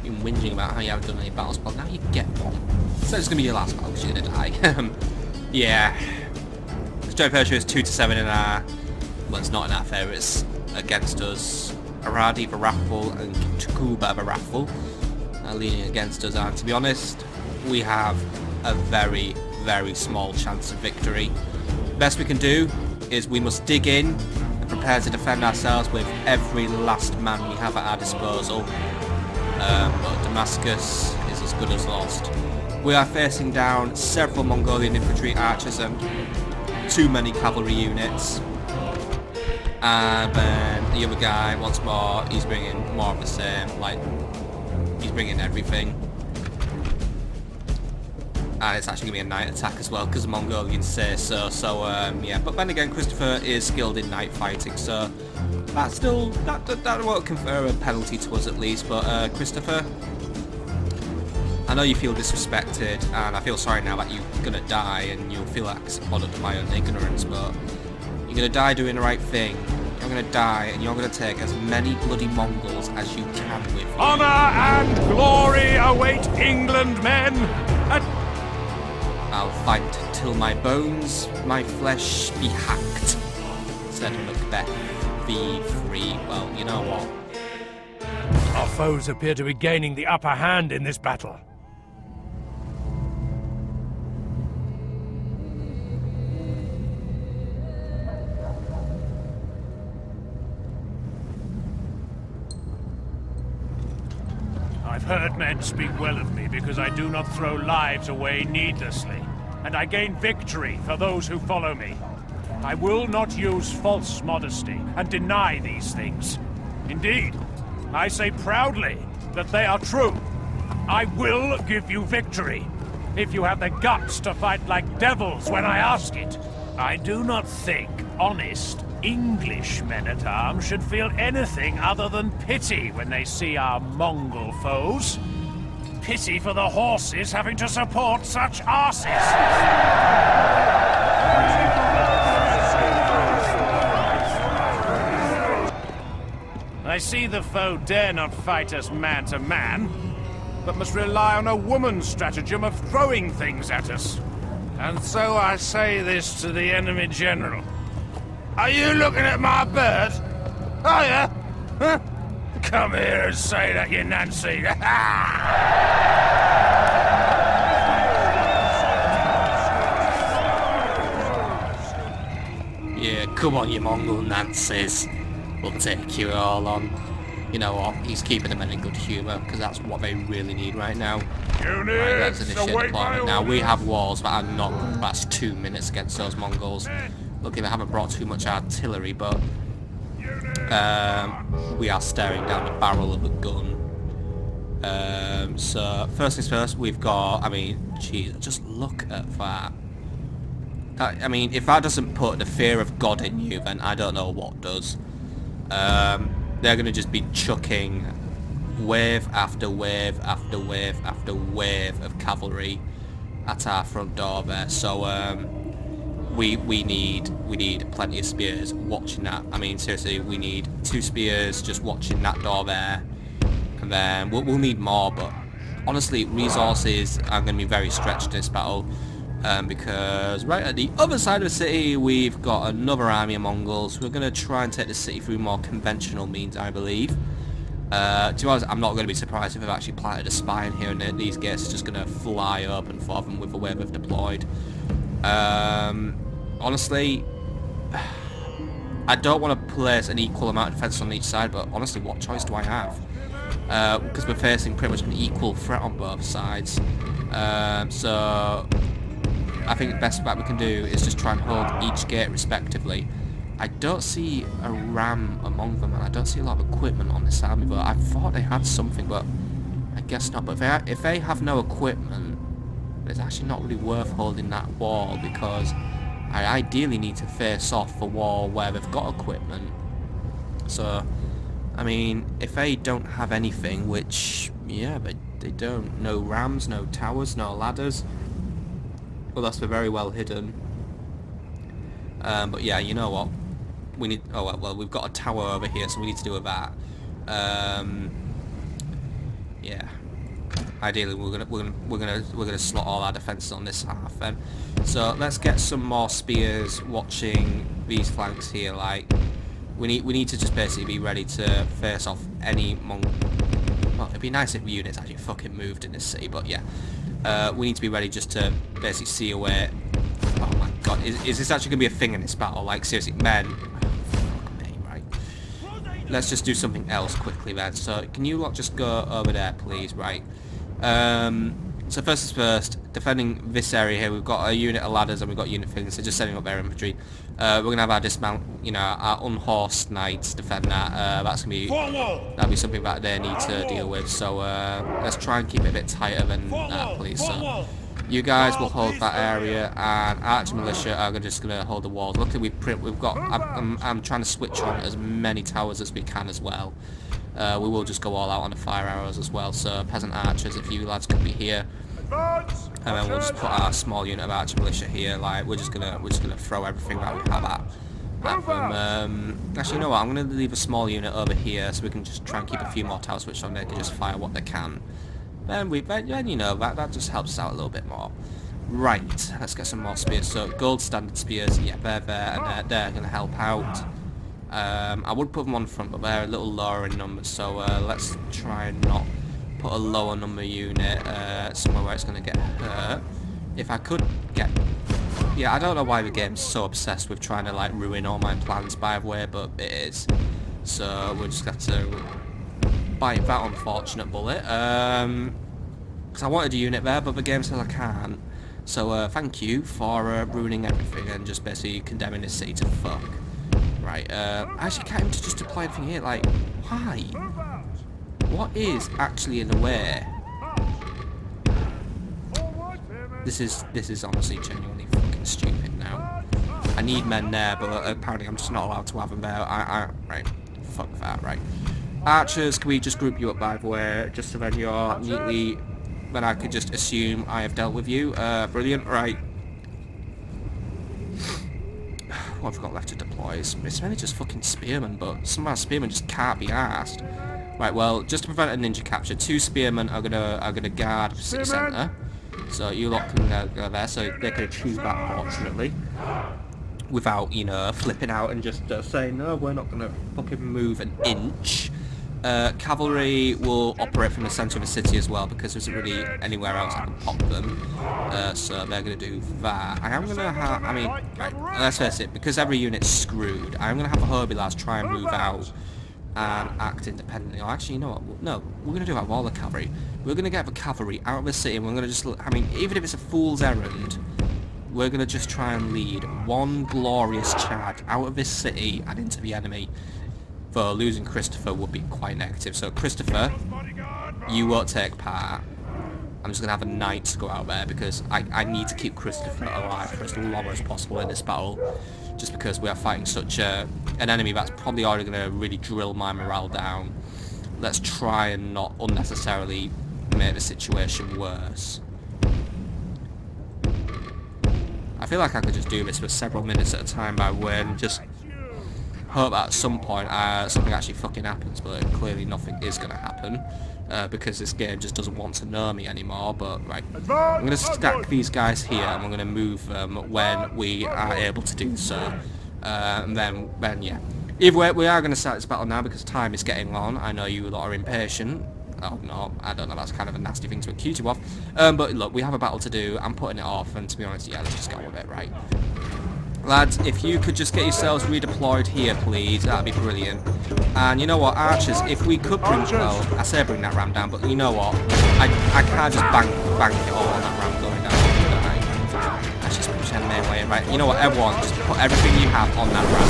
You've been whinging about how you haven't done any battles, but now you get one. So it's going to be your last battle, because you're going to die. Yeah. Strength ratio is 2 to 7 in our... Well, it's not in our favour, it's against us. Aradi Varathful and Takuba Varathful are leaning against us, and to be honest, we have a very, very small chance of victory. The best we can do is we must dig in and prepare to defend ourselves with every last man we have at our disposal. But Damascus is as good as lost. We are facing down several Mongolian infantry archers and too many cavalry units. And then the other guy, once more, he's bringing more of the same, like, he's bringing everything. And it's actually going to be a night attack as well, because the Mongolians say so, yeah. But then again, Christopher is skilled in night fighting, so that's still, that won't confer a penalty to us at least, but Christopher, I know you feel disrespected, and I feel sorry now that you're going to die, and you'll feel like it's a product of my own ignorance, but you're going to die doing the right thing. You're going to die, and you're going to take as many bloody Mongols as you can with you. Honor and glory await England, men! I'll fight till my bones, my flesh be hacked, said Macbeth v3. Well, you know what? Our foes appear to be gaining the upper hand in this battle. I've heard men speak well of me because I do not throw lives away needlessly, and I gain victory for those who follow me. I will not use false modesty and deny these things. Indeed, I say proudly that they are true. I will give you victory, if you have the guts to fight like devils when I ask it. I do not think honest English men-at-arms should feel anything other than pity when they see our Mongol foes. Pity for the horses having to support such arses. I see the foe dare not fight us man to man, but must rely on a woman's stratagem of throwing things at us. And so I say this to the enemy general. Are you looking at my bird? Are ya? Huh? Come here and say that, you Nancy. Yeah, come on, you Mongol Nancies. We'll take you all on. You know what? He's keeping them in a good humour, because that's what they really need right now. Right, let's initiate the deployment. Now, we have walls, but I'm not going to last 2 minutes against those Mongols. Lucky they haven't brought too much artillery, but we are staring down the barrel of a gun. So, first things first, we've got, I mean, jeez, just look at that. I mean, if that doesn't put the fear of God in you, then I don't know what does. They're going to just be chucking wave after wave after wave after wave of cavalry at our front door there. So, we need plenty of spears watching that. I mean, seriously, we need 2 spears just watching that door there, and then we'll need more. But honestly, resources are going to be very stretched in this battle, because right at the other side of the city we've got another army of Mongols. We're going to try and take the city through more conventional means, I believe. To be honest, I'm not going to be surprised if they've actually planted a spy in here and these gates are just going to fly open for them with the way they've deployed. Honestly, I don't want to place an equal amount of defense on each side, but honestly, what choice do I have? Because we're facing pretty much an equal threat on both sides. So I think the best bet we can do is just try and hold each gate respectively. I don't see a ram among them, and I don't see a lot of equipment on this army, but I thought they had something, but I guess not. But if they have no equipment, it's actually not really worth holding that wall, because I ideally need to face off a wall where they've got equipment. So, I mean, if they don't have anything, which, yeah, they don't, no rams, no towers, no ladders, well, that's very well hidden. But yeah, you know what? We need. Oh well, we've got a tower over here, so we need to do with that. Yeah. Ideally, we're gonna slot all our defenses on this half then. So let's get some more spears watching these flanks here. Like, we need to just basically be ready to face off any Well, it'd be nice if units actually fucking moved in this city, but yeah. We need to be ready just to basically see away. Oh my god, is this actually gonna be a thing in this battle? Like, seriously, men. Fuck me, right. Let's just do something else quickly then. So can you lot just go over there, please? Right. So first things first, defending this area here, we've got a unit of ladders and we've got unit things, so just setting up their infantry. We're gonna have our dismount, you know, our unhorsed knights defend that. That's gonna be that'll be something that they need to deal with. So let's try and keep it a bit tighter than that, please. So you guys will hold that area, and archer militia are just gonna hold the walls. Luckily we've got. I'm trying to switch on as many towers as we can as well. We will just go all out on the fire arrows as well. So peasant archers, if you lads could be here, and then we'll just put our small unit of archer militia here. Like, we're just gonna throw everything that we have at them. Actually, you know what? I'm gonna leave a small unit over here so we can just try and keep a few more towers switched on. They can just fire what they can. Then you know, that just helps us out a little bit more. Right, let's get some more spears. So gold standard spears, yeah, they're there, and they're gonna help out. I would put them on front, but they're a little lower in numbers, so let's try and not put a lower number unit somewhere where it's going to get hurt. If I could get... Yeah, I don't know why the game's so obsessed with trying to, like, ruin all my plans, by the way, but it is. So we'll just have to bite that unfortunate bullet. Because I wanted a unit there, but the game says I can't. So thank you for ruining everything and just basically condemning this city to fuck. Right, I actually can't even just deploy anything here, like, why? What is actually in the way? This is honestly genuinely fucking stupid now. I need men there, but apparently I'm just not allowed to have them there. Right, fuck that, right. Archers, can we just group you up, by the way, just so then you're neatly, then I could just assume I have dealt with you. Brilliant, right. What have we got left to deploy? It's mainly just fucking spearmen, but some of our spearmen just can't be asked. Right, well, just to prevent a ninja capture, 2 spearmen are gonna guard the city centre. So you lot can go there, so they can achieve that, fortunately, without, you know, flipping out and just saying, no, we're not gonna fucking move an inch. Cavalry will operate from the centre of the city as well, because there isn't really anywhere else I can pop them. So they're going to do that. I am going to have, I mean, right, let's face it, because every unit's screwed, I'm going to have the Hobby lads try and move out and act independently. Oh, actually, you know what? No, we're going to do that with all the cavalry. We're going to get the cavalry out of the city, and we're going to just, I mean, even if it's a fool's errand, we're going to just try and lead one glorious charge out of this city and into the enemy. Though losing Christopher would be quite negative. So Christopher, you won't take part. I'm just going to have a knight to go out there because I need to keep Christopher alive for as long as possible in this battle. Just because we are fighting such an enemy that's probably already going to really drill my morale down. Let's try and not unnecessarily make the situation worse. I feel like I could just do this for several minutes at a time by the way and just hope at some point something actually fucking happens, but clearly nothing is going to happen because this game just doesn't want to know me anymore. But right, I'm going to stack these guys here and we're going to move them when we are able to do so. And then yeah. Either way, we are going to start this battle now because time is getting on. I know you lot are impatient. Oh no, I don't know, that's kind of a nasty thing to accuse you of. But look, we have a battle to do. I'm putting it off, and to be honest, yeah, let's just go with it, right? Lads, if you could just get yourselves redeployed here, please, that'd be brilliant. And you know what, archers, if we could bring, well, I say bring that ram down, but you know what, I can't just bank it all on that ram going down, don't I? Let's just push them their way, right? You know what, everyone, just put everything you have on that ram.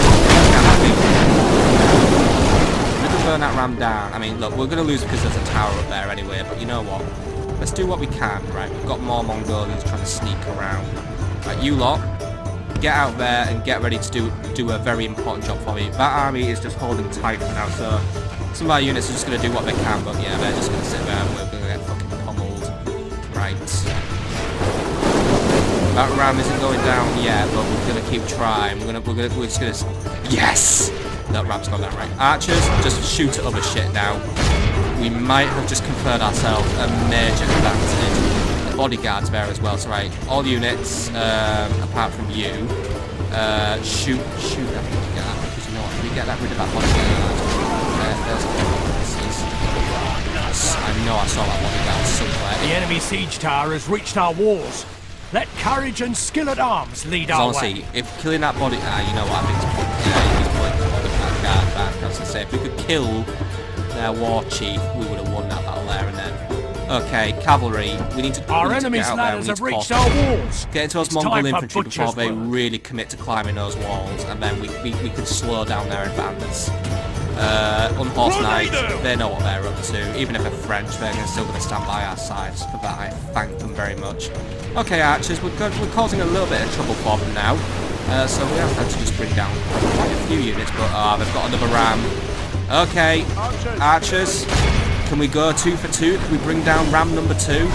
We can burn that ram down. I mean, look, we're going to lose because there's a tower up there anyway, but you know what, let's do what we can, right? We've got more Mongolians trying to sneak around. Right, you lot, get out there and get ready to do a very important job for me. That army is just holding tight for now, so some of our units are just going to do what they can, but yeah, they're just going to sit there and we're going to get fucking pummeled. Right. That ram isn't going down yet, but we're gonna keep trying. We're just gonna. Yes! That ram's gone down, right? Archers, just shoot at other shit now. We might have just conferred ourselves a major advantage. The bodyguard's there as well, so right. All units, apart from you, shoot that bodyguard. Because you know what? We get rid of that bodyguard. There's a I know I saw that bodyguard somewhere. The enemy siege tower has reached our walls. Let courage and skill at arms lead our honestly, way. If killing that body, you know what? I think he's putting that guard back. I was gonna say, if we could kill their war chief, we would have won that battle there and then. Okay, cavalry. We need to. Our enemy's ladders have reached our walls. Get into those Mongol infantry before they really commit to climbing those walls, and then we could slow down their advance. Unhorsed knights, they know what they're up to. Even if they're French, they're still going to stand by our sides. For that, I thank them very much. Okay, archers, we're causing a little bit of trouble for them now. So we have had to just bring down quite a few units, but they've got another ram. Okay, archers, can we go 2 for 2? Can we bring down ram number 2?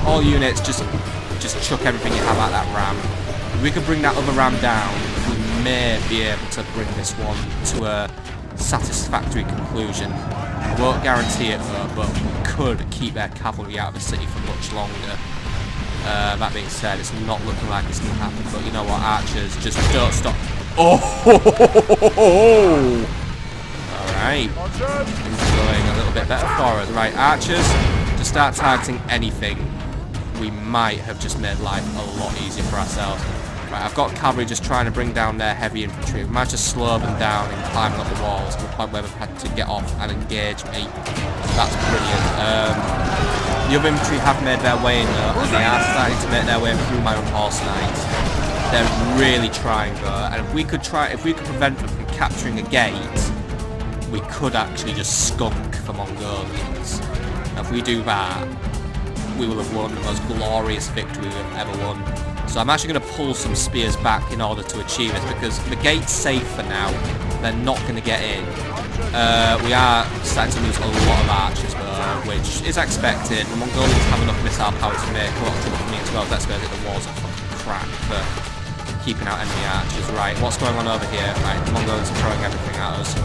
All units, just chuck everything you have at that ram. If we could bring that other ram down, we may be able to bring this one to a satisfactory conclusion. I won't guarantee it though, but we could keep their cavalry out of the city for much longer. That being said, it's not looking like it's going to happen, but you know what, archers, just don't stop. Oh! Alright, things are going a little bit better for us. Right, archers, to start targeting anything, we might have just made life a lot easier for ourselves. Right, I've got cavalry just trying to bring down their heavy infantry. We might just slow them down and climbing up the walls to the point where they've had to get off and engage me. That's brilliant. The other infantry have made their way in though, and they are starting to make their way through my unhorsed knights. They're really trying though, and if we could prevent them from capturing a gate, we could actually just skunk the Mongolians. Now, if we do that, we will have won the most glorious victory we've ever won. So I'm actually going to pull some spears back in order to achieve it, because the gate's safe for now. They're not going to get in. We are starting to lose a lot of archers though, which is expected. The Mongolians have enough missile power to make a lot of trouble for me as well. Let's go get the walls are fucking crap for keeping out enemy archers. Right, what's going on over here? Right, the Mongolians are throwing everything at us.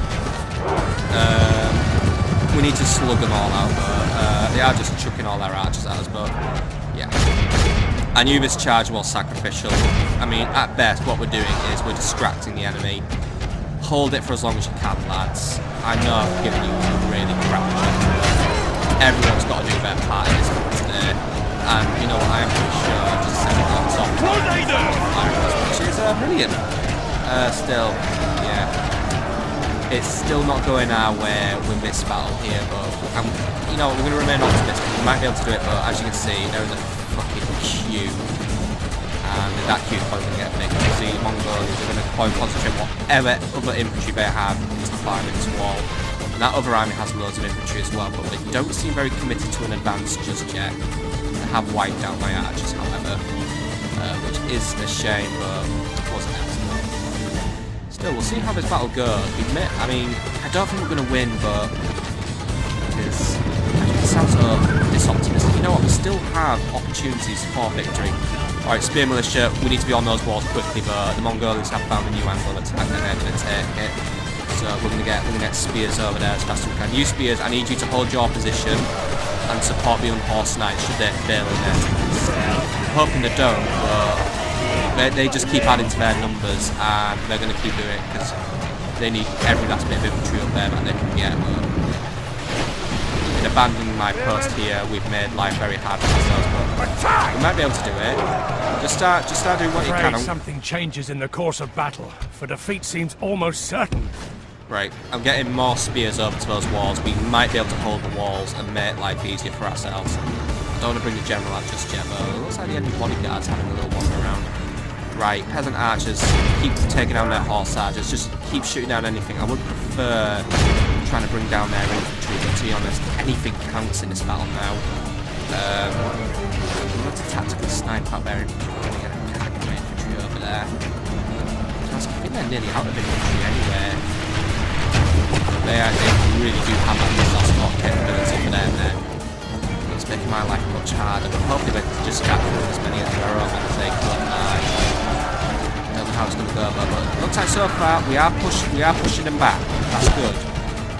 We need to slug them all out though. They are just chucking all their archers at us, but yeah. I knew this charge was sacrificial. I mean, at best, what we're doing is we're distracting the enemy. Hold it for as long as you can, lads. I know I've given you a really crap job. Everyone's got to do their part in this today. And you know what, I am pretty sure I've just set it on top. Which is brilliant. Still, yeah. It's still not going our way with this battle here, but you know, we're going to remain optimistic. We might be able to do it, but as you can see, there is a fucking queue, and that queue is probably going to get big. You see, Mongolians are going to probably concentrate whatever other infantry they have into climbing this wall. And that other army has loads of infantry as well, but they don't seem very committed to an advance just yet. They have wiped out my archers, however, which is a shame, but it wasn't enough. Still, we'll see how this battle goes. I mean, I don't think we're going to win, but it sounds so disoptimistic. You know what? We still have opportunities for victory. Alright, spear militia, we need to be on those walls quickly, but the Mongolians have found a new angle of attack and they're going to take it. So we're going to get spears over there as fast as we can. You spears, I need you to hold your position and support the unhorsed knights should they fail in their attacks. I'm hoping they don't, but they just keep adding to their numbers, and they're going to keep doing it because they need every last bit of infantry up there that they can get. In abandoning my post here, we've made life very hard for ourselves, but we might be able to do it. Just start doing what you can. Something changes in the course of battle, for defeat seems almost certain. Right, I'm getting more spears over to those walls. We might be able to hold the walls and make life easier for ourselves. I don't want to bring the general out just yet, but it looks like the enemy bodyguards having a little wander around. Right, peasant archers, keep taking down their horse archers, just keep shooting down anything. I would prefer trying to bring down their infantry, but to be honest, anything counts in this battle now. We'll have to tactically snipe out their infantry. We're going to get a pack of infantry over there. I think they're nearly out of infantry anyway. They really do have that missile support capability for them then. Let's making my life much harder, but hopefully we can just capture as many as there are going to take on night. Don't know how it's going to go, but it looks like so far we are pushing them back. That's good.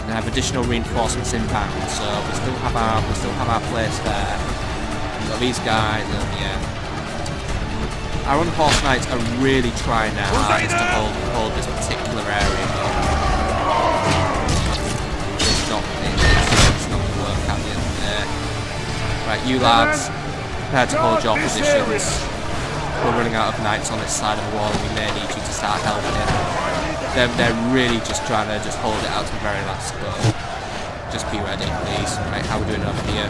They have additional reinforcements inbound, so we still have our place there. We've got these guys, and yeah. Our unhorsed knights are really trying their hardest to hold this particular area, but it's not going to work out the end of the day. Right, you lads, prepare to hold your positions. We're running out of knights on this side of the wall, and we may need you to start helping in. They're really just trying to just hold it out to the very last, but just be ready, please. Right, how are we doing over here?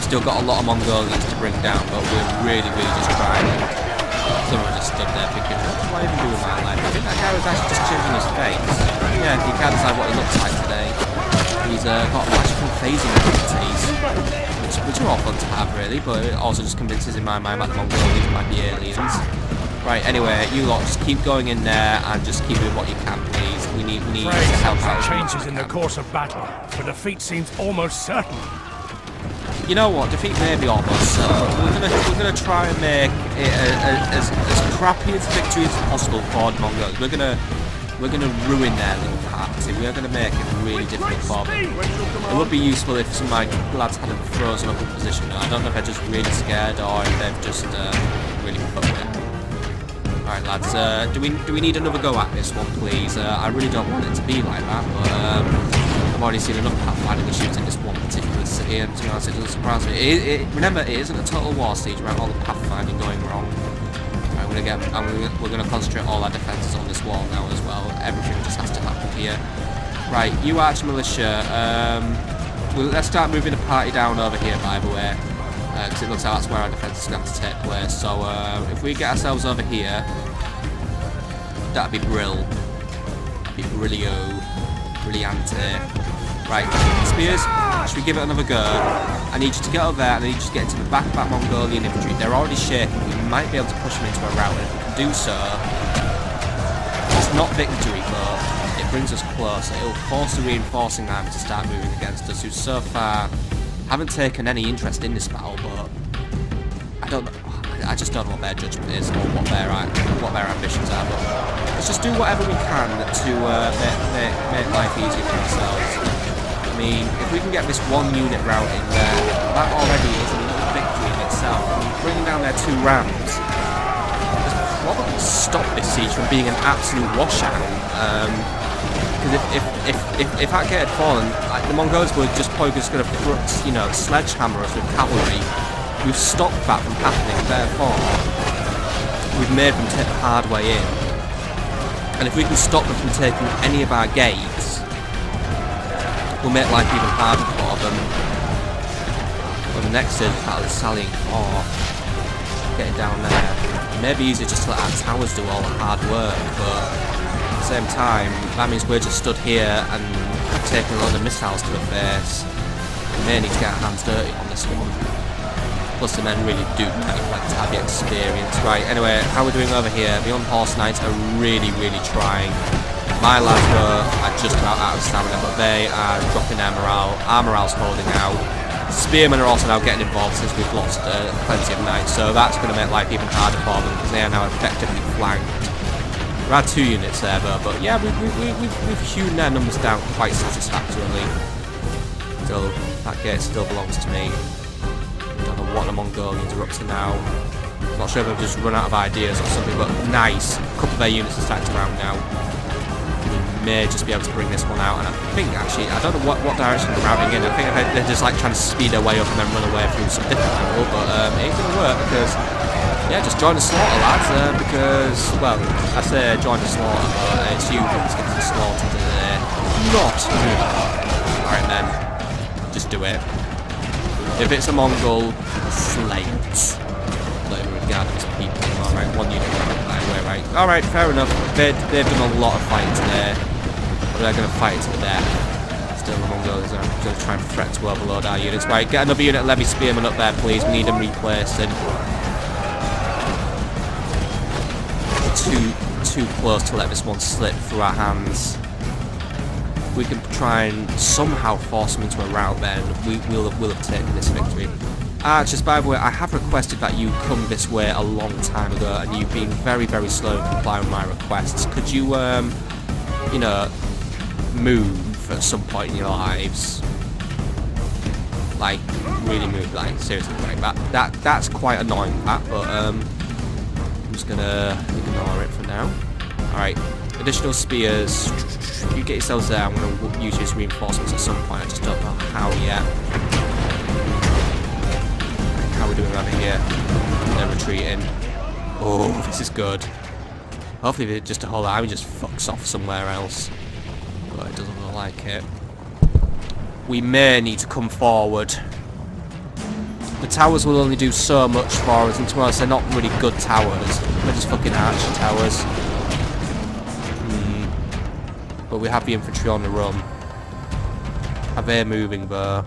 Still got a lot of Mongolians to bring down, but we're really just trying. Someone just stood there thinking, what do I even do with my life? I think that guy was actually just changing his face. Yeah, you can't decide what he looks like today. He's got magical phasing abilities, which are all fun to have really, but it also just convinces in my mind that the Mongolians might be aliens. Right, anyway, you lot just keep going in there and just keep doing what you can, please. We need to help out. Changes in the course of battle, but defeat seems almost certain. You know what? Defeat may be almost certain. We're gonna try and make it as crappy as victory as possible for the Mongols. We're gonna ruin their little party. We are gonna make it really difficult for them. It would be useful if some of my lads had a frozen up in position. I don't know if they're just really scared or if they've just really fucked it. Alright lads, do we need another go at this one, please? I really don't want it to be like that, but I've already seen enough pathfinding issues in this one particular city, and to be honest, it doesn't surprise me. Remember, it isn't a total war siege about all the pathfinding going wrong. Right, we're gonna concentrate all our defences on this wall now as well. Everything just has to happen here. Right, you arch militia. Let's start moving the party down over here, by the way. Because it looks like that's where our defence is going to take place. So if we get ourselves over here, that'd be brill. That'd be brilliante. Right, spears, should we give it another go? I need you to get over there, and I need you to get into the back of that Mongolian infantry. They're already shaking. We might be able to push them into a rout, and if we can do so, it's not victory, but it brings us closer. It'll force the reinforcing army to start moving against us, who so far haven't taken any interest in this battle, but I just don't know what their judgment is or what their ambitions are. But let's just do whatever we can to make life easier for ourselves. I mean, if we can get this one unit routing there, that already is a little victory in itself. I mean, bringing down their 2 rams has probably stopped this siege from being an absolute washout. Because if that gate had fallen, like, the Mongols were probably just going to, sledgehammer us with cavalry. We've stopped that from happening, therefore we've made them take the hard way in. And if we can stop them from taking any of our gates, we'll make life even harder for them. Well, the next stage of battle is sallying forth, getting down there. It may be easier just to let our towers do all the hard work, but at the same time, that means we're just stood here and taking a lot of missiles to the face. We may need to get our hands dirty on this one. Plus the men really do kind of like to have the experience. Right, anyway, how we're doing over here, the unhorsed knights are really trying. My lads are just about out of stamina, but they are dropping their morale. Our morale's holding out. Spearmen are also now getting involved since we've lost plenty of knights, so that's going to make life even harder for them because they are now effectively flanked. There are 2 units there though, but yeah, we've hewn their numbers down quite satisfactorily. Still, that gate still belongs to me. Don't know what the Mongolians are up to now. Not sure if they've just run out of ideas or something, but nice. A couple of their units are starting to round now. We may just be able to bring this one out, and I think actually, I don't know what direction they're routing in. I think they're just like trying to speed their way up and then run away through some different angle, but it ain't gonna work because, yeah, just join the slaughter, lads, because, well, I say join the slaughter, but it's you who's getting the slaughter today. Not me. Alright then, just do it. If it's a Mongol, slay it. Don't even regard them as people. Alright, 1 unit right. Right. Alright, fair enough. They've done a lot of fighting today. But they're going to fight to the death. Still, the Mongols are going to try and threat to overload our units. Right, get another unit levy spearmen up there, please. We need them replacing. Too close to let this one slip through our hands. if we can try and somehow force them into a rout, then we'll have taken this victory. Just by the way, I have requested that you come this way a long time ago, and you've been very, very slow in complying with my requests. Could you, you know, move at some point in your lives? Like, really move, like, seriously, like, that's quite annoying, that, but, I'm just gonna ignore it for now. Alright, additional spears. You get yourselves there, I'm gonna use these reinforcements at some point, I just don't know how yet. How are we doing over here? They're retreating. Oh, this is good. Hopefully just a whole army just fucks off somewhere else. But it doesn't look like it. We may need to come forward. The towers will only do so much for us, and to be honest, they're not really good towers. They're just fucking archer towers. But we have the infantry on the run. Are they moving though?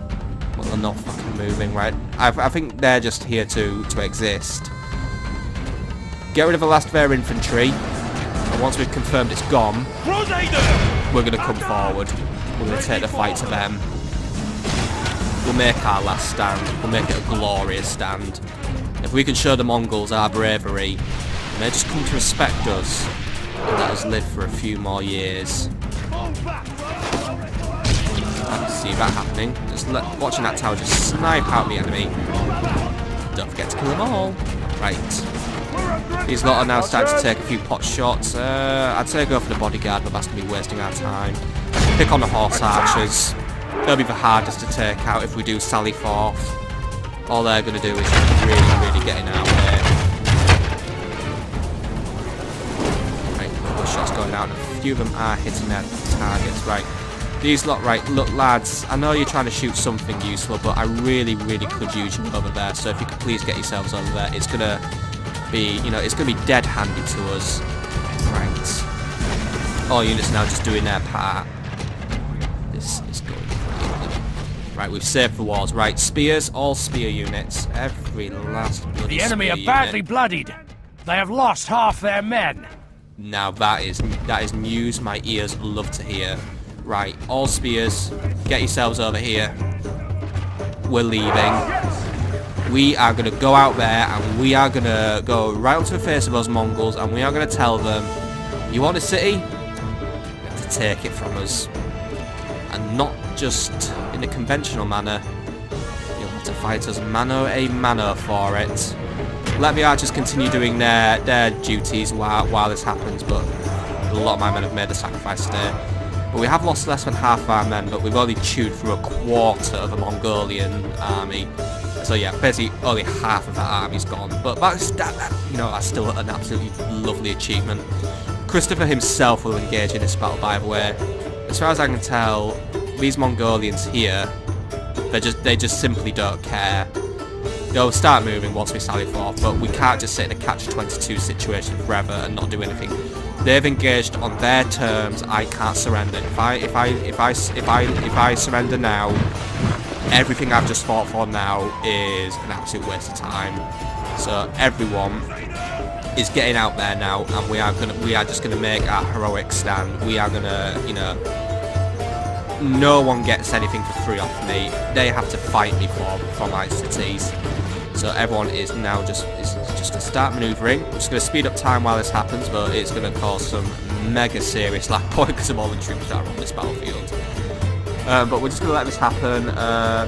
Well, they're not fucking moving, right? I think they're just here to exist. Get rid of the last of their infantry, and once we've confirmed it's gone, we're going to come forward. We're going to take the fight to them. We'll make our last stand. We'll make it a glorious stand. If we can show the Mongols our bravery, they just come to respect us and let us live for a few more years. I can see that happening. Just watching that tower just snipe out the enemy. Don't forget to kill them all. Right. These lot are now starting to take a few pot shots. I'd say go for the bodyguard, but that's going to be wasting our time. Pick on the horse archers. They'll be the hardest to take out if we do sally forth. All they're going to do is really get in our way. Right, the shots going out. A few of them are hitting their targets. Right, these lot. Right, look, lads. I know you're trying to shoot something useful, but I really could use you over there. So if you could please get yourselves over there, it's gonna be, you know, it's gonna be dead handy to us. Right, all units now just doing their part. This is going brilliantly. Right, we've saved the walls. Right, spears, all spear units. Every last bloody The enemy are spear badly unit. bloodied. They have lost half their men. Now that is news my ears love to hear. Right, all spears, get yourselves over here. We're leaving. We are going to go out there and we are going to go right up to the face of those Mongols and we are going to tell them, you want a city? You have to take it from us. And not just in a conventional manner. You'll have to fight us mano a mano for it. Let the archers continue doing their duties while this happens, but a lot of my men have made the sacrifice today. But we have lost less than half our men, but we've only chewed through a quarter of a Mongolian army. So yeah, basically only half of that army's gone. But that's still an absolutely lovely achievement. Christopher himself will engage in this battle, by the way. As far as I can tell, these Mongolians here, they just simply don't care. They'll start moving once we sally forth, but we can't just sit in a catch-22 situation forever and not do anything. They've engaged on their terms. I can't surrender. If I surrender now, everything I've just fought for now is an absolute waste of time. So everyone is getting out there now, and we are just gonna make our heroic stand. We are gonna, you know, no one gets anything for free off me. They have to fight me for my cities. So everyone is now just gonna start manoeuvring. I'm just gonna speed up time while this happens, but it's gonna cause some mega serious lag point because of all the troops that are on this battlefield. But we're just gonna let this happen.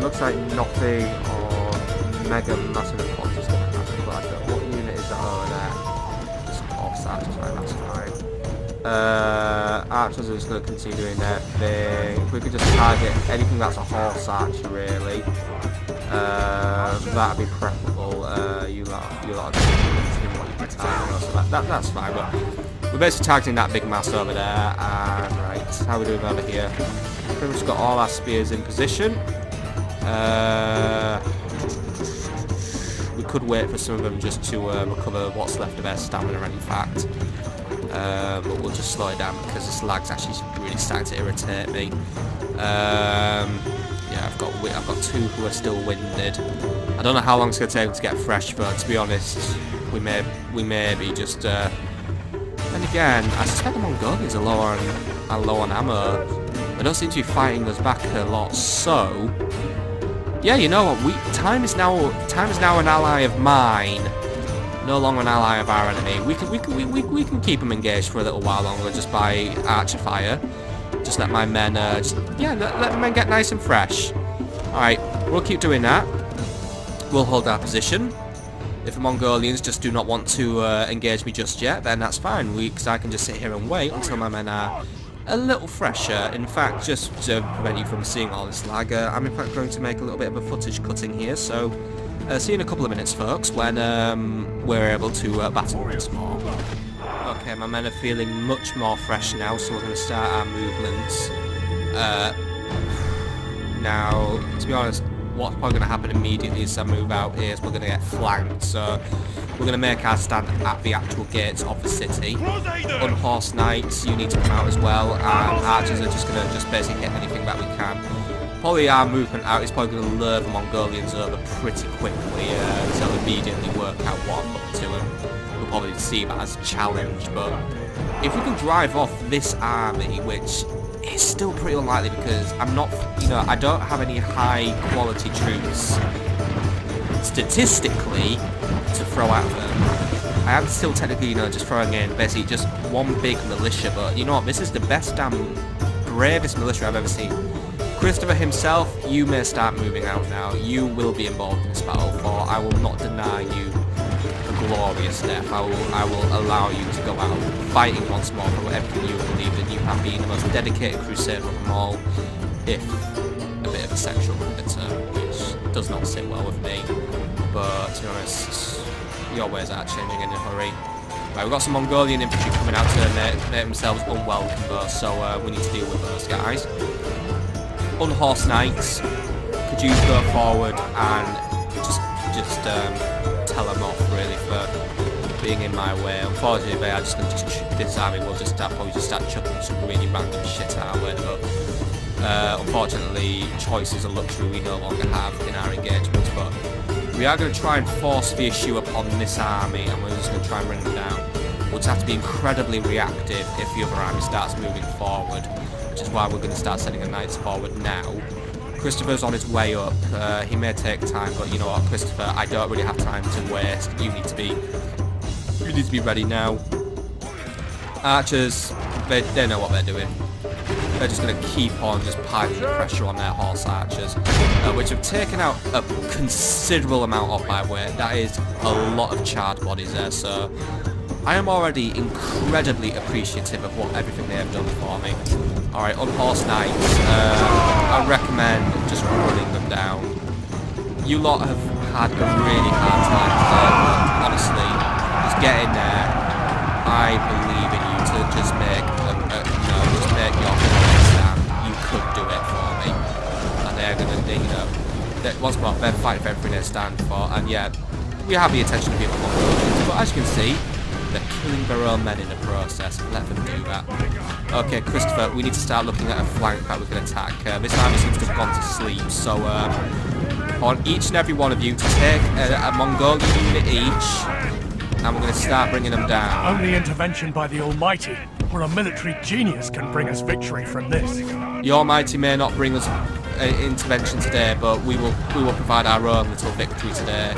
Looks like nothing or mega massive importance is gonna happen. But I don't know what unit is that over there. Just horse archers, right? That's fine. Archers are just gonna continue doing their thing. If we could just target anything that's a horse archer, really. That'd be preferable. You lot are doing what you can target, so that's fine. But we're basically targeting that big mass over there. And right, how are we doing over here? Pretty much got all our spears in position. We could wait for some of them just to recover what's left of their stamina, in fact. But we'll just slow it down because this lag's actually really starting to irritate me. Yeah, I've got two who are still winded. I don't know how long it's going to take them to get fresh, but to be honest, we may be just. And again, I suspect the Mongolians are low on ammo. They don't seem to be fighting us back a lot, so... Yeah, you know what? Time is now an ally of mine. No longer an ally of our enemy. We can keep them engaged for a little while longer just by archer fire. Just let my men, let the men get nice and fresh. Alright, we'll keep doing that. We'll hold our position. If the Mongolians just do not want to engage me just yet, then that's fine. Because I can just sit here and wait until my men are a little fresher. In fact, just to prevent you from seeing all this lag, I'm in fact going to make a little bit of a footage cutting here. So, see you in a couple of minutes, folks, when we're able to battle once more. Okay, my men are feeling much more fresh now, so we're going to start our movements. Now, to be honest, what's probably going to happen immediately as I move out here is we're going to get flanked, so we're going to make our stand at the actual gates of the city. Unhorsed knights, you need to come out as well, and archers are just going to basically hit anything that we can. Probably our movement out is probably going to lure the Mongolians over pretty quickly, so they'll immediately work out what I'm up to them. We'll probably see that as a challenge, but if we can drive off this army, which is still pretty unlikely because I'm not, I don't have any high quality troops statistically to throw at them. I am still technically, just throwing in basically just one big militia, but you know what, this is the best damn bravest militia I've ever seen. Christopher himself, you may start moving out now. You will be involved in this battle, for I will not deny you a glorious death. I will allow you to go out fighting once more for everything you believe that you have been the most dedicated crusader of them all, if a bit of a sexual predator, which does not sit well with me. But to be honest, your ways are changing in a hurry. Right, we've got some Mongolian infantry coming out to make themselves unwelcome though, so we need to deal with those guys. Unhorsed knights, could you go forward and just tell them off really for being in my way? Unfortunately, they are just going to this army will just probably just start chucking some really random shit our way. But unfortunately, choice is a luxury we no longer have in our engagements. But we are going to try and force the issue upon this army, and we're just going to try and bring them down. We'll just have to be incredibly reactive if the other army starts moving forward, which is why we're going to start sending the knights forward now. Christopher's on his way up. He may take time, but you know what, Christopher, I don't really have time to waste. You need to be ready now. Archers, they know what they're doing. They're just going to keep on just piling the pressure on their horse archers, which have taken out a considerable amount off my weight. That is a lot of charred bodies there, so I am already incredibly appreciative of everything they have done for me. Alright, unhorsed knights, I recommend just running them down. You lot have had a really hard time today, but honestly, just get in there. I believe in you to just make just make your stand. You could do it for me. And they're gonna, once more, they're fighting for everything they stand for, and yeah, we have the attention of people, but as you can see, they're killing their own men in the process. Let them do that. Okay, Christopher, we need to start looking at a flank that we can attack. This army seems to have gone to sleep, so on each and every one of you to take a Mongolian unit each, and we're going to start bringing them down. Only intervention by the Almighty, or a military genius, can bring us victory from this. The Almighty may not bring us intervention today, but we will provide our own little victory today.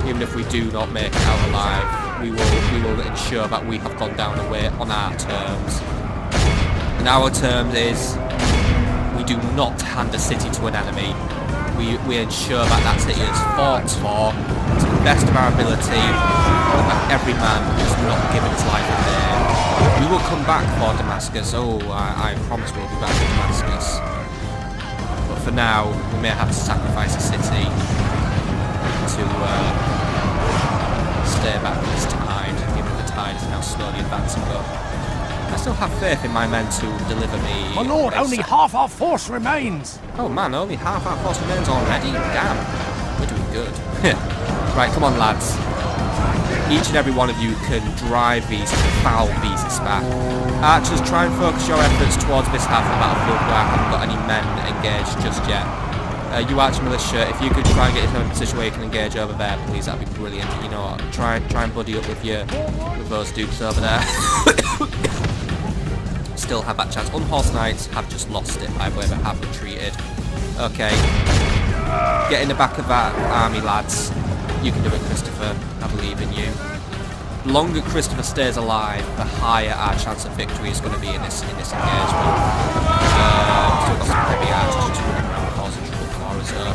Even if we do not make it out alive, we will ensure that we have gone down the way on our terms. And our terms is we do not hand a city to an enemy. We ensure that city is fought for to the best of our ability, and that every man is not given his life in there. We will come back for Damascus. Oh, I promise we'll be back in Damascus. But for now, we may have to sacrifice a city to stay back this tide, even if the tide is now slowly advancing. But I still have faith in my men to deliver me. My lord, only half our force remains. Oh man, only half our force remains already? Damn, we're doing good. Right, come on lads. Each and every one of you can drive these foul beasts back. Archers, try and focus your efforts towards this half of the battlefield where I haven't got any men engaged just yet. You archer militia, if you could try and get yourself in a position where you can engage over there, please, that'd be brilliant. You know what, try and buddy up with those dukes over there. still have that chance. Unhorsed Knights have just lost it, by the way, they have retreated. Okay. Get in the back of that army, lads. You can do it, Christopher. I believe in you. The longer Christopher stays alive, the higher our chance of victory is going to be in this engagement. Still got some heavy archers just running around causing trouble for us. The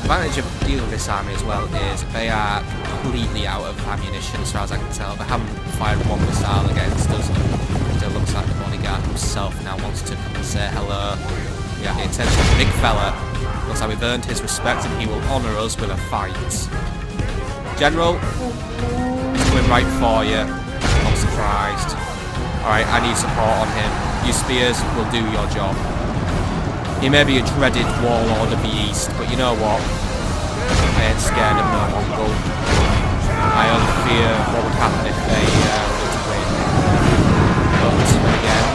advantage of dealing with this army as well is they are completely out of ammunition as far as I can tell. They haven't fired one missile against us. It looks like the bodyguard himself now wants to come and say hello. Yeah, the attention of the big fella. Looks like we've earned his respect and he will honour us with a fight. General, he's coming right for you. Not surprised. Alright, I need support on him. Your spears will do your job. He may be a dreaded warlord of the East, but you know what? I ain't scared of no Mongol. I only fear what would happen if they were to win. But again,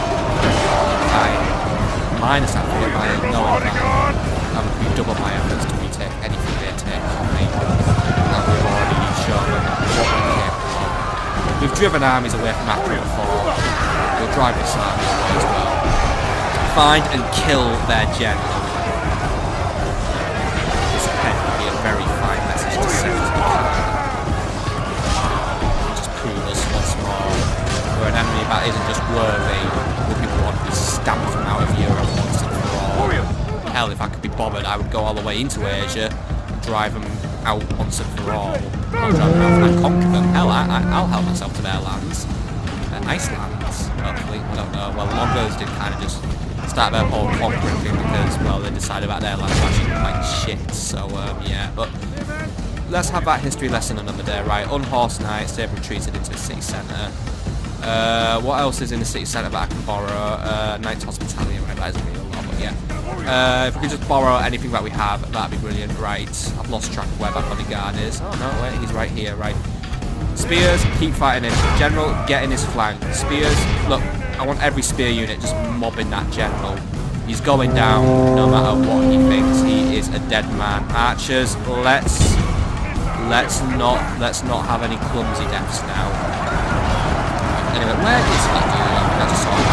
minus that fear by knowing that I would redouble my efforts to retake anything they take from me. And we've already shown them what we're capable of. We've driven armies away from Acre before. We'll drive this army away as well. Find and kill their general. This ahead would be a very fine message to send as we can. Just prove us once more. We're an enemy that isn't just worthy, but people want to be stamped from out of Europe once and for all. Hell, if I could be bothered, I would go all the way into Asia and drive them out once and for all. Not drive them out and conquer them. Hell, I'll help myself to their lands. Iceland, hopefully. I don't know. Well, the Mongols did kind of just start their whole conquering thing because, well, they decided about their land was actually quite shit. So, yeah. But let's have that history lesson another day, right? Unhorsed Knights, they've retreated into the city centre. What else is in the city centre that I can borrow? Knights Hospitality, right? That isn't really a lot, but yeah. If we could just borrow anything that we have, that'd be brilliant. Right. I've lost track of where that bodyguard is. Oh, no, wait, he's right here, right. Spears, keep fighting him. General, get in his flank. Spears, look, I want every spear unit just mobbing that general. He's going down no matter what he thinks. He is a dead man. Archers, let's not have any clumsy deaths now. Anyway, where is he, dude? I just saw him.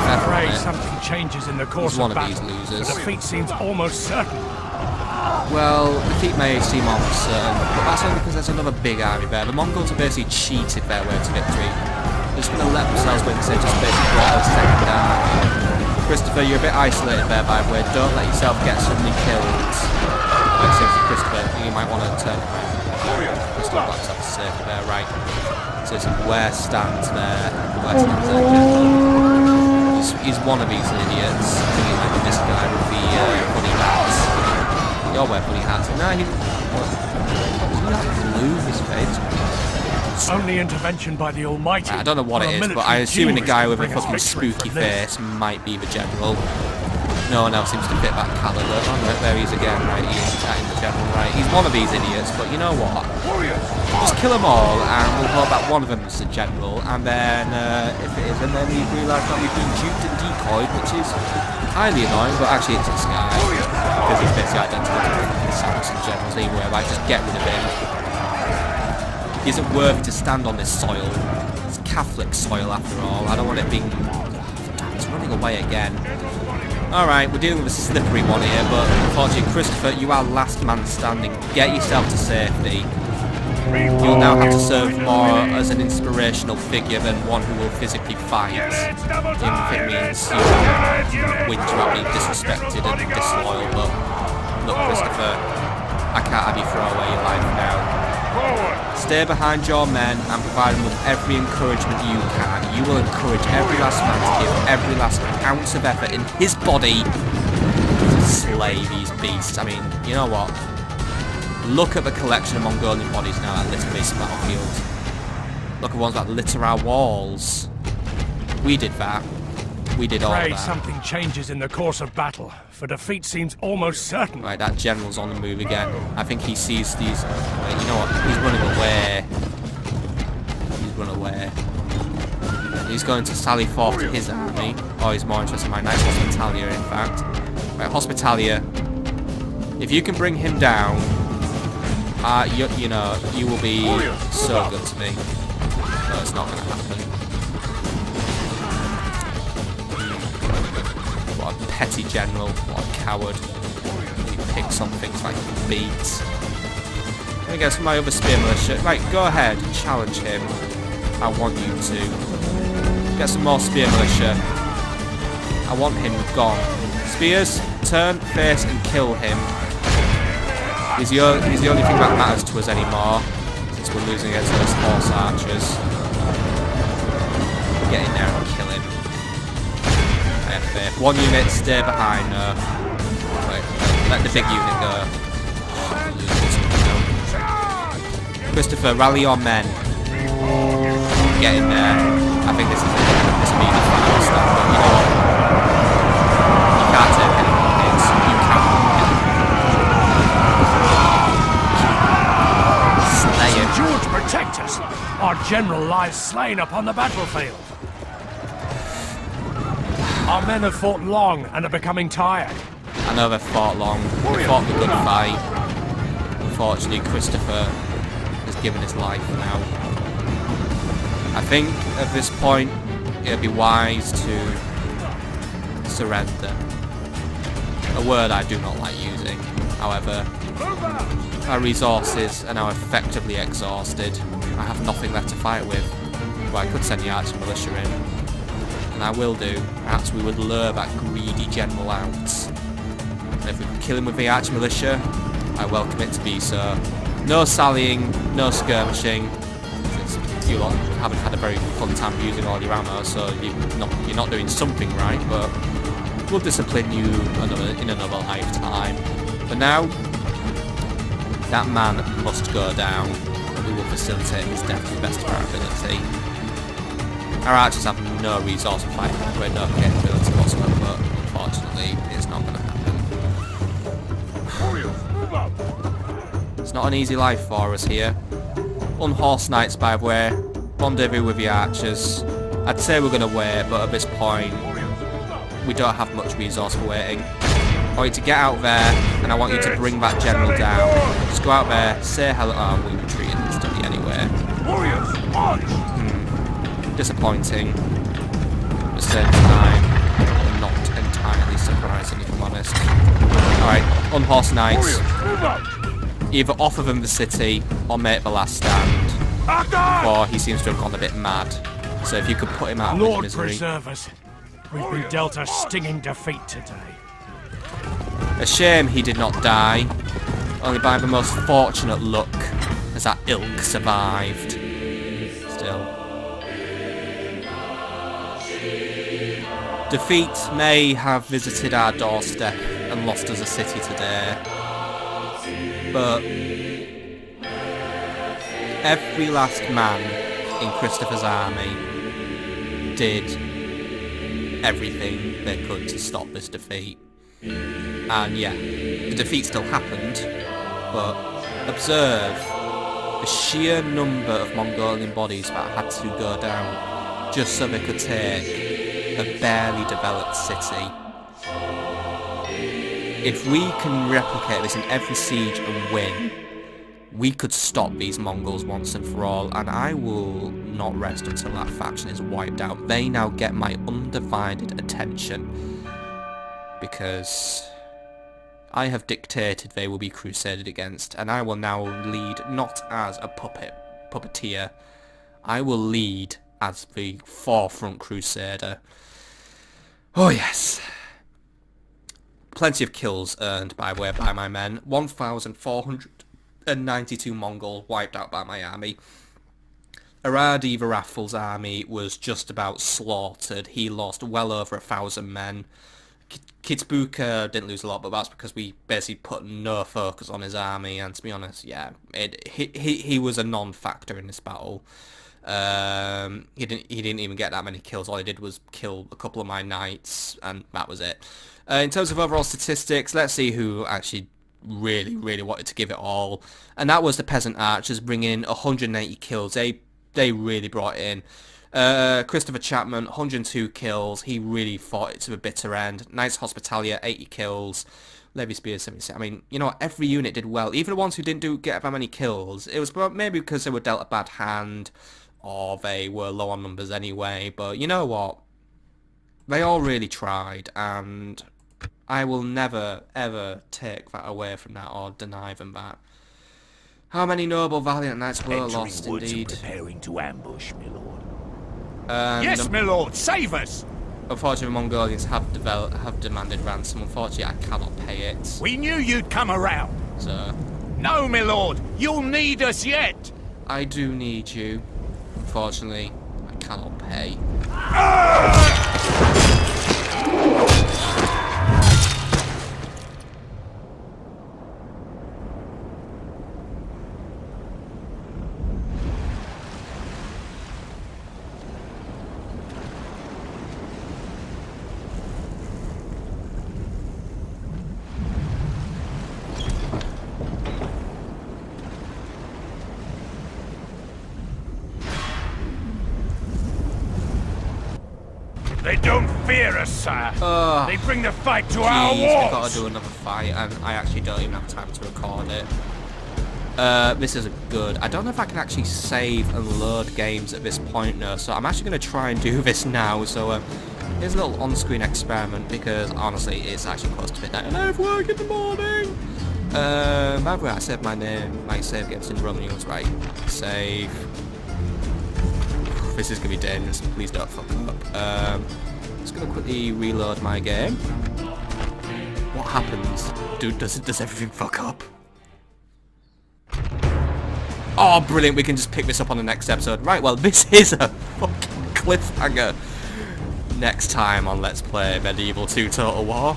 I'm afraid something changes in the course of battle. He's one of these losers. The defeat seems almost certain. Well, defeat may seem almost certain, but that's only because there's another big army there. The Mongols have basically cheated their way to victory. They're just going to let themselves win because they just basically brought a second army. Christopher, you're a bit isolated there, by the way. Don't let yourself get suddenly killed. Like, seriously, Christopher, you might want to turn around. Christopher got himself safe there, right. So where stands there? Where stands there, General? He's one of these idiots. I think he might be this guy with the funny hats. You're wearing funny hats. No, he's not blue, his face. Only intervention by the Almighty. I don't know what it is, but I assume the guy with a fucking spooky face might be the general. No one else seems to fit that caliber. Oh no, there he is again, right? He's chatting the general, right? He's one of these idiots, but you know what? Just kill them all, and we'll hope that one of them is the general, and then if it isn't, then we realise that we've been duped and decoyed, which is highly annoying, but actually it's this guy. Because he's basically identical to the Saracen generals anyway, like, just get rid of him. He isn't worthy to stand on this soil. It's Catholic soil after all. I don't want it being... It's running away again. Alright, we're dealing with a slippery one here, but unfortunately, Christopher, you are last man standing. Get yourself to safety. You'll now have to serve more as an inspirational figure than one who will physically fight. Even if it means you whinge about being disrespected and disloyal, but look, Christopher, I can't have you throw away your life now. Stay behind your men and provide them with every encouragement you can. You will encourage every last man to give every last ounce of effort in his body to slay these beasts. I mean, you know what? Look at the collection of Mongolian bodies now that litter this battlefield. Look at ones that litter our walls. We did that. We did all that. Something changes in the course of battle, for defeat seems almost certain. Right, that general's on the move again. I think he sees these... you know what? He's running away. He's run away. He's going to sally forth to his army. Oh, he's more interested in my Knights Hospitalia, in fact. Right, Hospitalia. If you can bring him down, you know, you will be so good to me. No, it's not going to happen. What a petty general. What a coward. He picks on things like beats. Let me get some of my other spear militia. Right, go ahead. Challenge him. I want you to. Get some more spear militia. I want him gone. Spears, turn, face, and kill him. He's the only thing that matters to us anymore, since we're losing against those horse archers. Get in there and kill him. I have faith. One unit, stay behind. Wait, let the big unit go. Christopher, rally your men. Get in there. I think this is it. This may be the final step, but you know what? You can't take any more hits. You can't. Slay him. George, protect us! Our general lies slain upon the battlefield. Our men have fought long and are becoming tired. I know they've fought long. They fought a good fight. Unfortunately, Christopher has given his life now. I think at this point it would be wise to surrender. A word I do not like using. However, our resources are now effectively exhausted. I have nothing left to fight with. Well, I could send the archer militia in, and I will do. Perhaps we would lure that greedy general out. And if we can kill him with the archer militia, I welcome it to be so. No sallying, no skirmishing. You lot haven't had a very fun time using all your ammo, so you're not doing something right, but we'll discipline you in another lifetime. For now, that man must go down. We will facilitate his death to the best of our ability. Our archers have no resource for fighting, we're no capability whatsoever, but unfortunately it's not going to happen. It's not an easy life for us here. Unhorsed knights, by the way. Rendezvous with the archers. I'd say we're going to wait, but at this point we don't have much resource for waiting. I want you to get out there, and I want you to bring that general down. Just go out there, say hello. Oh, we retreated instantly anyway. Disappointing. At the same time, not entirely surprising, if I'm honest. Alright, unhorsed knights. Either offer them the city, or make the last stand. Or he seems to have gone a bit mad. So if you could put him out of his Lord misery. preserve us. We've been dealt a stinging defeat today. A shame he did not die. Only by the most fortunate luck has that ilk survived. Still. Defeat may have visited our doorstep and lost us a city today. But every last man in Christopher's army did everything they could to stop this defeat. And yeah, the defeat still happened, but observe the sheer number of Mongolian bodies that had to go down just so they could take a barely developed city. If we can replicate this in every siege and win, we could stop these Mongols once and for all, and I will not rest until that faction is wiped out. They now get my undivided attention, because I have dictated they will be crusaded against, and I will now lead not as a puppeteer. I will lead as the forefront crusader. Oh yes. Plenty of kills earned, by the way, by my men. 1,492 Mongol wiped out by my army. Aradi Varafal's army was just about slaughtered. He lost well over 1,000 men. Kitsbuka didn't lose a lot, but that's because we basically put no focus on his army, and to be honest, yeah, he was a non-factor in this battle. He didn't even get that many kills. All he did was kill a couple of my knights, and that was it. In terms of overall statistics, let's see who actually really wanted to give it all, and that was the peasant archers, bringing in 180 kills. They really brought it in. Christopher Chapman, 102 kills. He really fought it to the bitter end. Knights Hospitalia, 80 kills. Levy Spears, 76. I mean, you know, every unit did well. Even the ones who didn't get that many kills, it was maybe because they were dealt a bad hand, or they were low on numbers anyway. But you know what? They all really tried, and I will never, ever take that away from that or deny them that. How many noble, valiant knights were lost, indeed. Preparing to ambush, my lord. Yes, my lord, save us! Unfortunately, the Mongolians have demanded ransom. Unfortunately, I cannot pay it. We knew you'd come around. So, No, my lord, you'll need us yet. I do need you. Unfortunately, I cannot pay. They don't fear us, sire. They bring the fight to our Jeez, we've got walls. to do another fight, and I actually don't even have time to record it. This isn't good. I don't know if I can actually save and load games at this point now, so I'm actually going to try and do this now. So here's a little on-screen experiment, because honestly, it's actually close to midnight, and I have work in the morning. By the way, I saved my name. My save game's in Roman numerals, right? Save. This is going to be dangerous. Please don't fuck up. Just going to quickly reload my game. What happens? Does everything fuck up? Oh, brilliant. We can just pick this up on the next episode. Right, well, this is a fucking cliffhanger. Next time on Let's Play Medieval 2 Total War.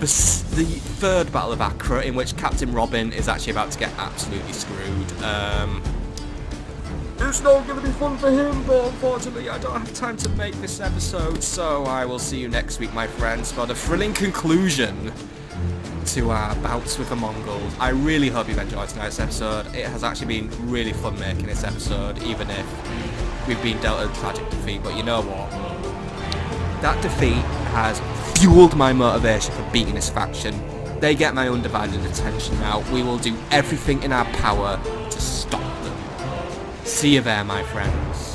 The third Battle of Acre, in which Captain Robin is actually about to get absolutely screwed. It's not going to be fun for him, but unfortunately I don't have time to make this episode, so I will see you next week, my friends, for the thrilling conclusion to our bouts with the Mongols. I really hope you've enjoyed tonight's episode. It has actually been really fun making this episode, even if we've been dealt a tragic defeat, but you know what? That defeat has fueled my motivation for beating this faction. They get my undivided attention now. We will do everything in our power to stop them. See you there, my friends.